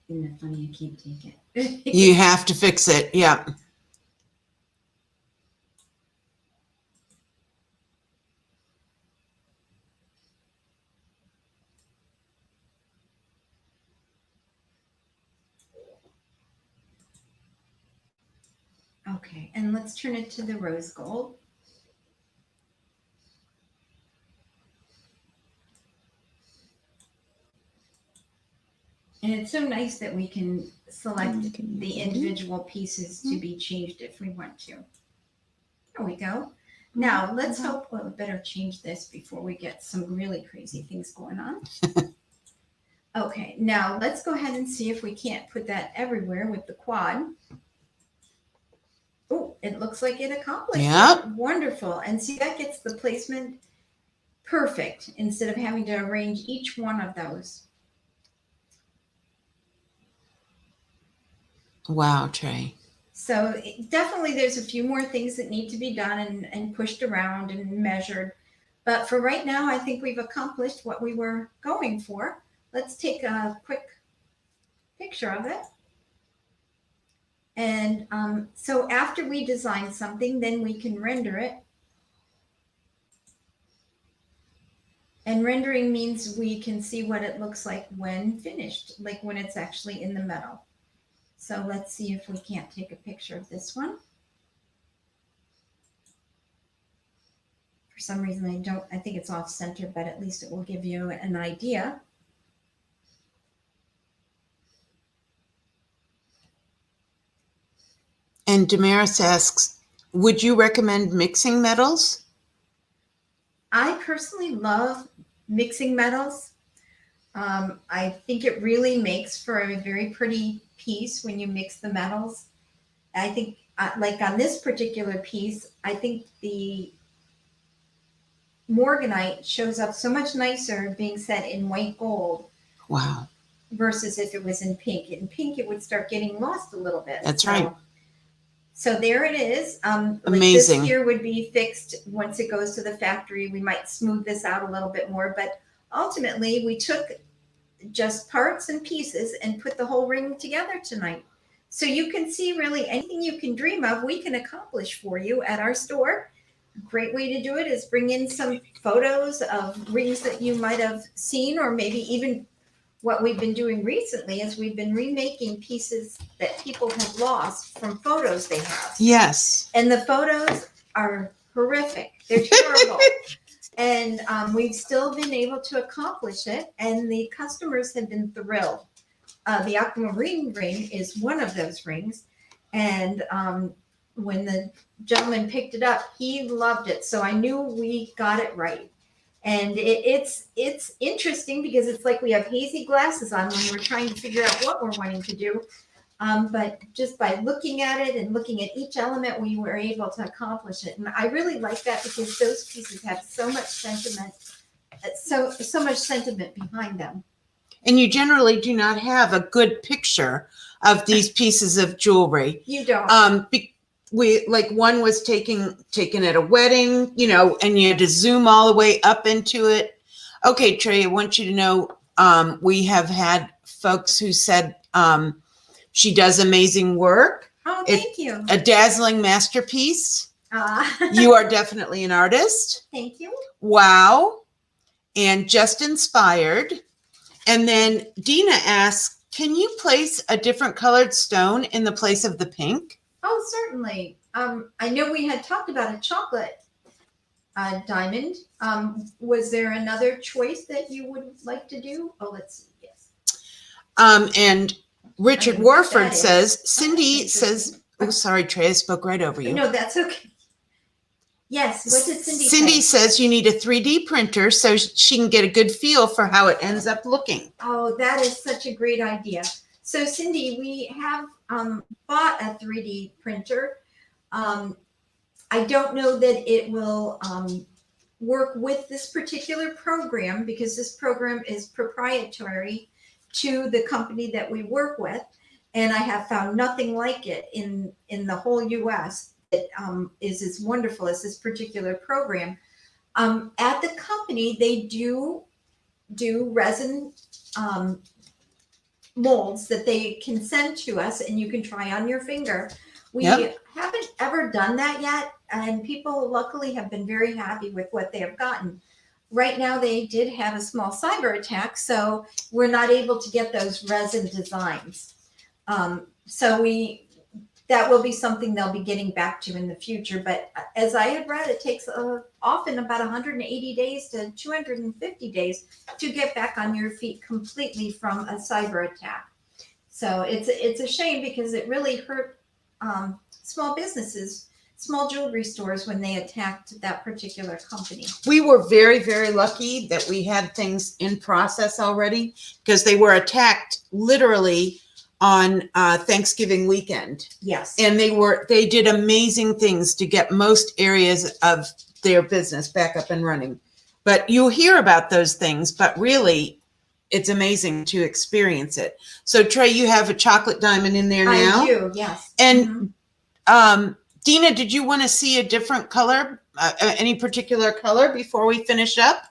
Isn't it funny? I can't take it. You have to fix it. Yeah. Okay, and let's turn it to the rose gold. And it's so nice that we can select the individual pieces to be changed if we want to. There we go. Now, let's hope we'll better change this before we get some really crazy things going on. Okay, now let's go ahead and see if we can't put that everywhere with the quad. Oh, it looks like it accomplished it. Wonderful. And see, that gets the placement perfect instead of having to arrange each one of those. Wow, Trey. So definitely there's a few more things that need to be done and pushed around and measured. But for right now, I think we've accomplished what we were going for. Let's take a quick picture of it. And so after we design something, then we can render it. And rendering means we can see what it looks like when finished, like when it's actually in the metal. So let's see if we can't take a picture of this one. For some reason, I think it's off center, but at least it will give you an idea. And Damaris asks, would you recommend mixing metals? I personally love mixing metals. I think it really makes for a very pretty piece when you mix the metals. I think, like on this particular piece, I think the morganite shows up so much nicer being set in white gold. Wow. Versus if it was in pink. In pink, it would start getting lost a little bit. That's right. So there it is. Amazing. Like this here would be fixed once it goes to the factory. We might smooth this out a little bit more, but ultimately we took just parts and pieces and put the whole ring together tonight. So you can see really anything you can dream of, we can accomplish for you at our store. Great way to do it is bring in some photos of rings that you might have seen, or maybe even what we've been doing recently is we've been remaking pieces that people have lost from photos they have. Yes. And the photos are horrific. They're terrible. And we've still been able to accomplish it. And the customers have been thrilled. The aquamarine ring is one of those rings. And when the gentleman picked it up, he loved it. So I knew we got it right. And it's interesting because it's like we have hazy glasses on when we're trying to figure out what we're wanting to do. But just by looking at it and looking at each element, we were able to accomplish it. And I really like that because those pieces have so much sentiment, so much sentiment behind them. And you generally do not have a good picture of these pieces of jewelry. You don't. We like one was taken at a wedding, you know, and you had to zoom all the way up into it. Okay, Trey, I want you to know we have had folks who said she does amazing work. Oh, thank you. A dazzling masterpiece. You are definitely an artist. Thank you. Wow. And just inspired. And then Dina asks, can you place a different colored stone in the place of the pink? Oh, certainly. I know we had talked about a chocolate diamond. Was there another choice that you would like to do? Oh, let's see. Yes. And Richard Warford says, Oh, Cindy says, oh, sorry, Trey, I spoke right over you. No, that's okay. Yes. What did Cindy say? Cindy says you need a 3D printer so she can get a good feel for how it ends up looking. Oh, that is such a great idea. So Cindy, we have bought a 3D printer. I don't know that it will work with this particular program because this program is proprietary to the company that we work with. And I have found nothing like it in the whole US that is as wonderful as this particular program. At the company, they do resin molds that they can send to us and you can try on your finger. We haven't ever done that yet, and people luckily have been very happy with what they have gotten. Right now they did have a small cyber attack, so we're not able to get those resin designs. That will be something they'll be getting back to in the future. But as I had read, it takes often about 180 days to 250 days to get back on your feet completely from a cyber attack. So it's a shame because it really hurt small businesses, small jewelry stores when they attacked that particular company. We were very, very lucky that we had things in process already because they were attacked literally on Thanksgiving weekend. Yes. And they did amazing things to get most areas of their business back up and running. But you hear about those things, but really it's amazing to experience it. So Trey, you have a chocolate diamond in there now. I do, yes. And Dina, did you want to see a different color, any particular color before we finish up?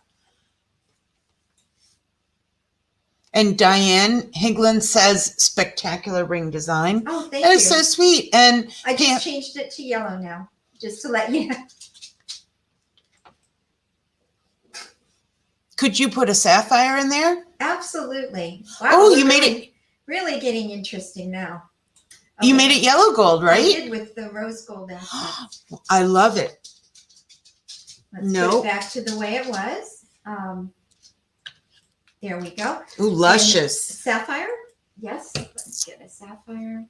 And Diane Higlin says, spectacular ring design. Oh, thank That you. is so sweet. And I just changed it to yellow now, just to let you know. Could you put a sapphire in there? Absolutely. Wow, Oh, you made it. Really getting interesting now. You made it yellow gold, I right? did with the rose gold accent. I love it. Let's put Nope. it back to the way it was. There we go. Ooh, luscious. And sapphire? Yes. Let's get a sapphire.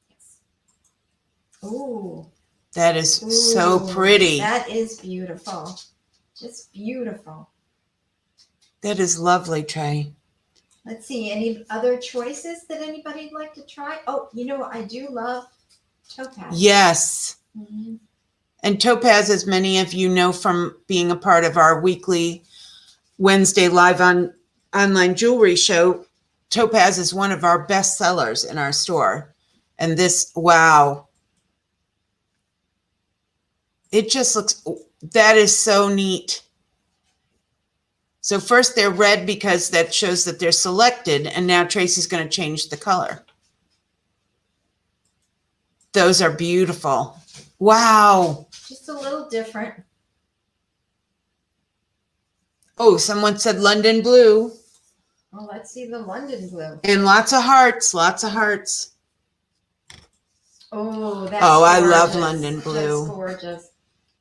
Yes. Ooh. That is so pretty. That is beautiful. Just beautiful. That is lovely, Trey. Let's see. Any other choices that anybody'd like to try? Oh, I do love topaz. Yes. Mm-hmm. And topaz, as many of you know from being a part of our weekly Wednesday live online jewelry show, topaz is one of our best sellers in our store. And this, wow. It just looks, that is so neat. So first they're red because that shows that they're selected, and now Tracy's going to change the color. Those are beautiful. Wow. Just a little different. Oh, someone said London blue. Well, let's see the London blue. And lots of hearts, lots of hearts. Oh, that's I gorgeous. love London blue. That's gorgeous.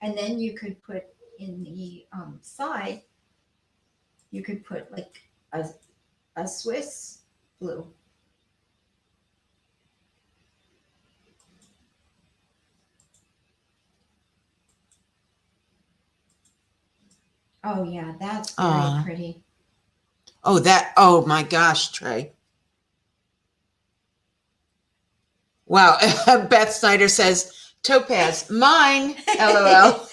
And then you could put in the side, you could put like a Swiss blue. Oh yeah, that's very pretty. Oh my gosh, Trey. Wow. Beth Snyder says, topaz, mine, LOL.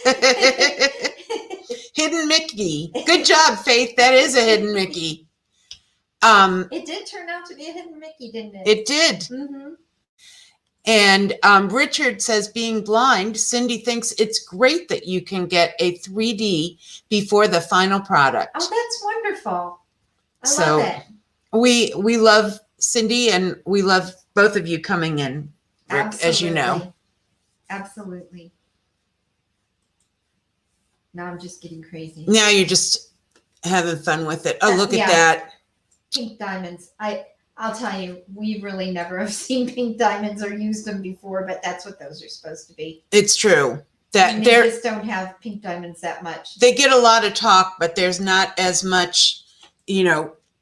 Hidden Mickey. Good job, Faith. That is a hidden Mickey. It did turn out to be a hidden Mickey, didn't it? It did. Mm-hmm. And Richard says, being blind, Cindy thinks it's great that you can get a 3D before the final product. Oh, that's wonderful. I love it. We love Cindy, and we love both of you coming in, Rick, Absolutely. as you know. Absolutely. Now I'm just getting crazy. Now you're just having fun with it. Oh, look at that. Pink diamonds. I'll tell you, we really never have seen pink diamonds or used them before, but that's what those are supposed to be. It's true. They just don't have pink diamonds that much. They get a lot of talk, but there's not as much,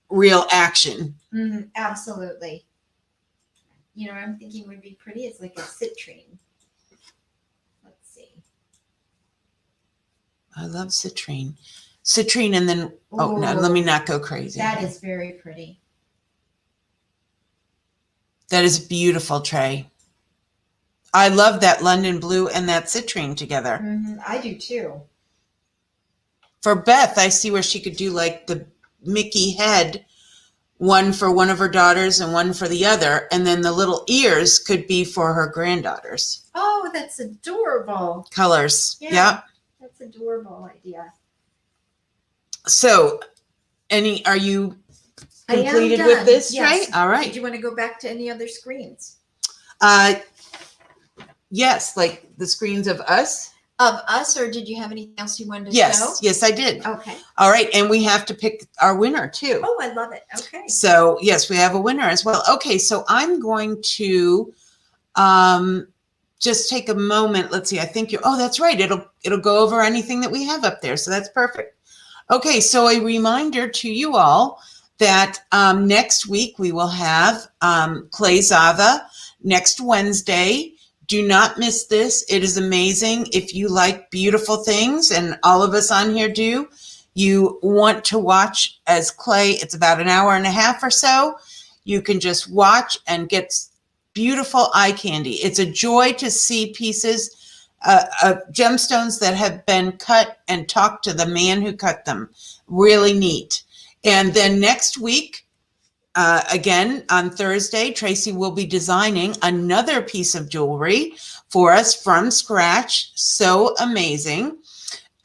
real action. Mm-hmm, absolutely. I'm thinking would be pretty. It's like a citrine. Let's see. I love citrine. Citrine, and then, no, let me not go crazy. That is very pretty. That is beautiful, Trey. I love that London blue and that citrine together. Mm-hmm, I do too. For Beth, I see where she could do like the Mickey head, one for one of her daughters and one for the other. And then the little ears could be for her granddaughters. Oh, that's adorable. Colors. Yeah. Yep. That's adorable idea. So, are you completed with this, yes. Trey? All right. Do you want to go back to any other screens? Yes, like the screens of us. Of us, or did you have anything else you wanted to show? Yes, I did. Okay. All right, and we have to pick our winner too. Oh, I love it. Okay. So yes, we have a winner as well. Okay, so I'm going to just take a moment. Let's see. I think that's right. It'll go over anything that we have up there. So that's perfect. Okay, so a reminder to you all that next week we will have Clay Zava next Wednesday. Do not miss this. It is amazing. If you like beautiful things, and all of us on here do, you want to watch as Clay. It's about an hour and a half or so. You can just watch and get beautiful eye candy. It's a joy to see pieces of gemstones that have been cut and talk to the man who cut them. Really neat. And then next week, again, on Thursday, Tracy will be designing another piece of jewelry for us from scratch. So amazing.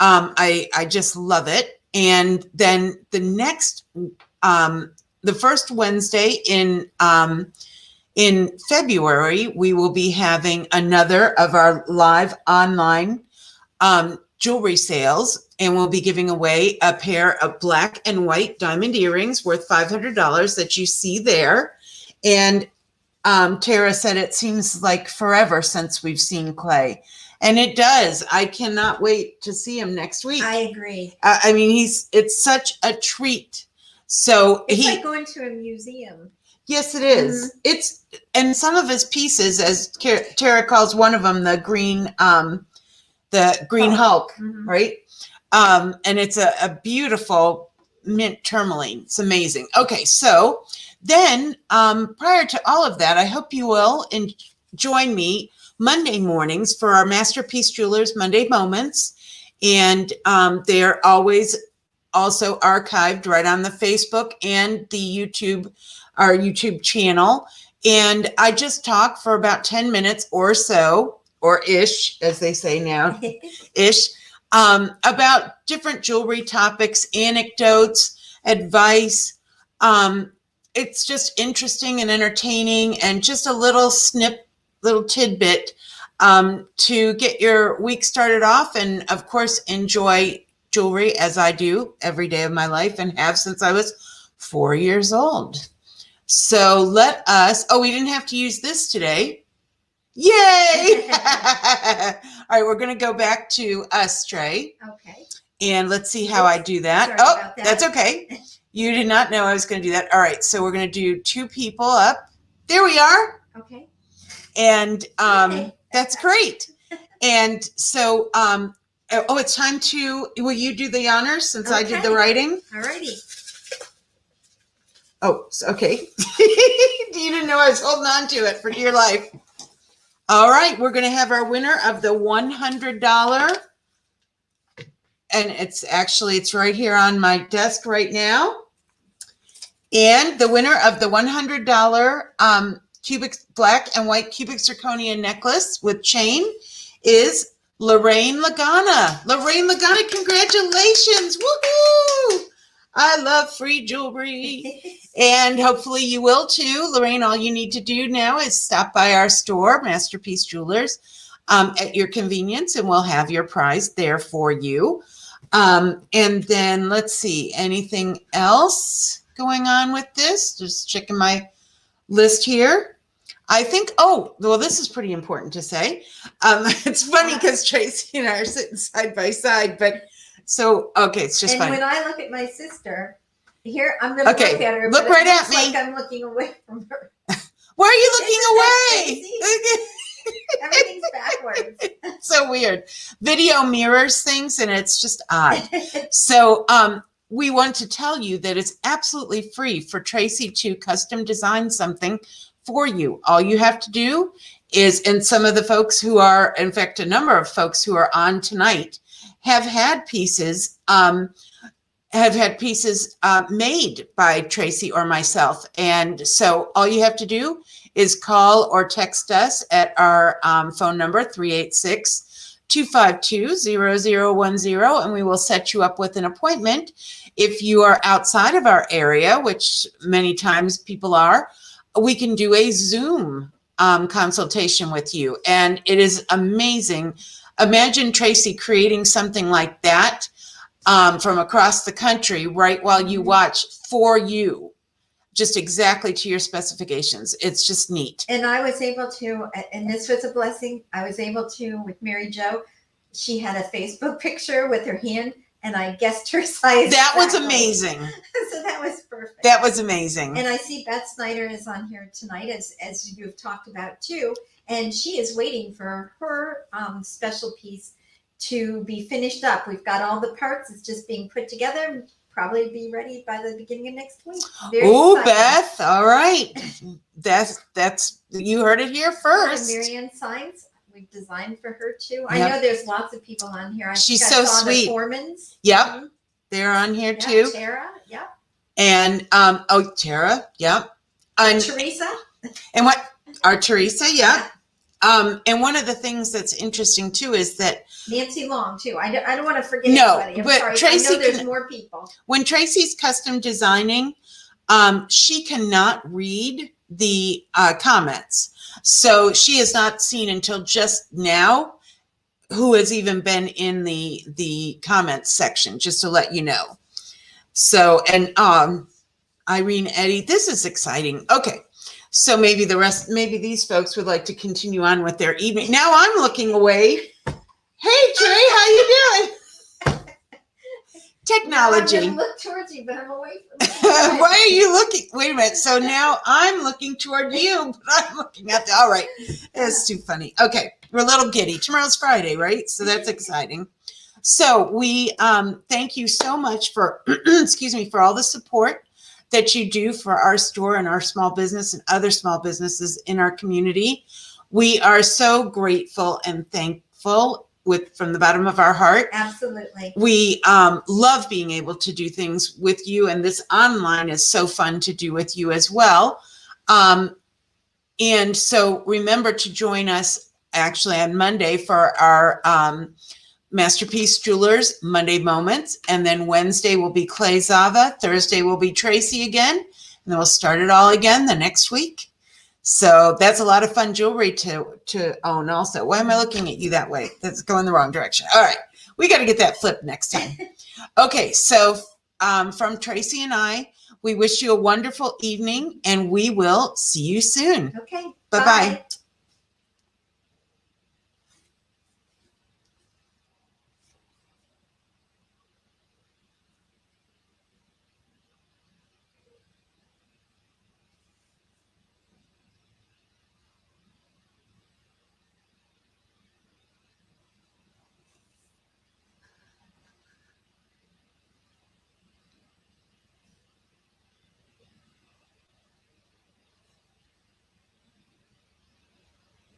I just love it. And then the next, the first Wednesday in February, we will be having another of our live online jewelry sales, and we'll be giving away a pair of black and white diamond earrings worth $500 that you see there. And Tara said it seems like forever since we've seen Clay. And it does. I cannot wait to see him next week. I agree. I mean, it's such a treat. So It's like going to a museum. Yes, it is. And some of his pieces, as Tara calls one of them, the Green Hulk, right? And it's a beautiful mint tourmaline. It's amazing. Okay, so then prior to all of that, I hope you will join me Monday mornings for our Masterpiece Jewelers Monday Moments. And they're always also archived right on the Facebook and the our YouTube channel. And I just talk for about 10 minutes or so, or ish, as they say now, ish, about different jewelry topics, anecdotes, advice. It's just interesting and entertaining, and just a little tidbit to get your week started off, and of course enjoy jewelry as I do every day of my life and have since I was 4 years old. So let us, we didn't have to use this today. Yay! All right, we're going to go back to us, Trey. Okay. And let's see how I do that. Sorry about that. That's okay. You did not know I was going to do that. All right, so we're going to do 2 people up. There we are. Okay. And that's great. And so, it's time will you do the honors since I did the writing? All righty. Oh, okay. You didn't know I was holding on to it for dear life. All right, we're going to have our winner of the $100. And it's right here on my desk right now. And the winner of the $100 cubic black and white cubic zirconia necklace with chain is Lorraine Lagana. Lorraine Lagana, congratulations. Woohoo! I love free jewelry. And hopefully you will too. Lorraine, all you need to do now is stop by our store, Masterpiece Jewelers, at your convenience, and we'll have your prize there for you. And then let's see, anything else going on with this? Just checking my list here. I think, this is pretty important to say. It's funny because Tracy and I are sitting side by side, but it's just funny. And when I look at my sister, here, I'm going to look at her. Look right at me. Like I'm looking away from her. Why are you looking away? Everything's backwards. So weird. Video mirrors things, and it's just odd. So we want to tell you that it's absolutely free for Tracy to custom design something for you. All you have to do is, and some of the folks who are, in fact, a number of folks who are on tonight have had pieces made by Tracy or myself. And so all you have to do is call or text us at our phone number, 386-252-0010, and we will set you up with an appointment. If you are outside of our area, which many times people are, we can do a Zoom consultation with you. And it is amazing. Imagine Tracy creating something like that from across the country right while you watch for you, just exactly to your specifications. It's just neat. And I was able to, and this was a blessing, I was able to, with Mary Jo, she had a Facebook picture with her hand, and I guessed her size. That was amazing. So that was perfect. That was amazing. And I see Beth Snyder is on here tonight, as you've talked about too. And she is waiting for her special piece to be finished up. We've got all the parts. It's just being put together. Probably be ready by the beginning of next week. Oh, Beth. All right. That's you heard it here first. Marianne Signs. We've designed for her too. Yep. I know there's lots of people on here. She's so sweet. Formans. Yep. Mm-hmm. They're on here too. Tara. Yep. And Tara. Yep. And Teresa. And what our Teresa. Yep. And one of the things that's interesting too is that Nancy Long too. I don't want to forget anybody. I'm but sorry. Tracy, I know there's more people. When Tracy's custom designing, she cannot read the comments. So she has not seen until just now who has even been in the comments section, just to let you know. So, and Irene Eddy, this is exciting. Okay. So maybe these folks would like to continue on with their evening. Now I'm looking away. Hey Trey, how you doing? Technology. I'm gonna look towards you, but I'm away from you. Why are you looking? Wait a minute. So now I'm looking toward you, but I'm looking at the. All right, it's too funny. Okay, we're a little giddy. Tomorrow's Friday, right? So that's exciting. So we thank you so much for excuse me, for all the support that you do for our store and our small business and other small businesses in our community. We are so grateful and thankful from the bottom of our heart. Absolutely. We love being able to do things with you, and this online is so fun to do with you as well. And so remember to join us actually on Monday for our Masterpiece Jewelers Monday Moments, and then Wednesday will be Clay Zava, Thursday will be Tracy again, and then we'll start it all again the next week. So that's a lot of fun jewelry to own also. Why am I looking at you that way? That's going the wrong direction. All right. We got to get that flipped next time. Okay. So from Tracy and I, we wish you a wonderful evening, and we will see you soon. Okay. Bye-bye. Bye.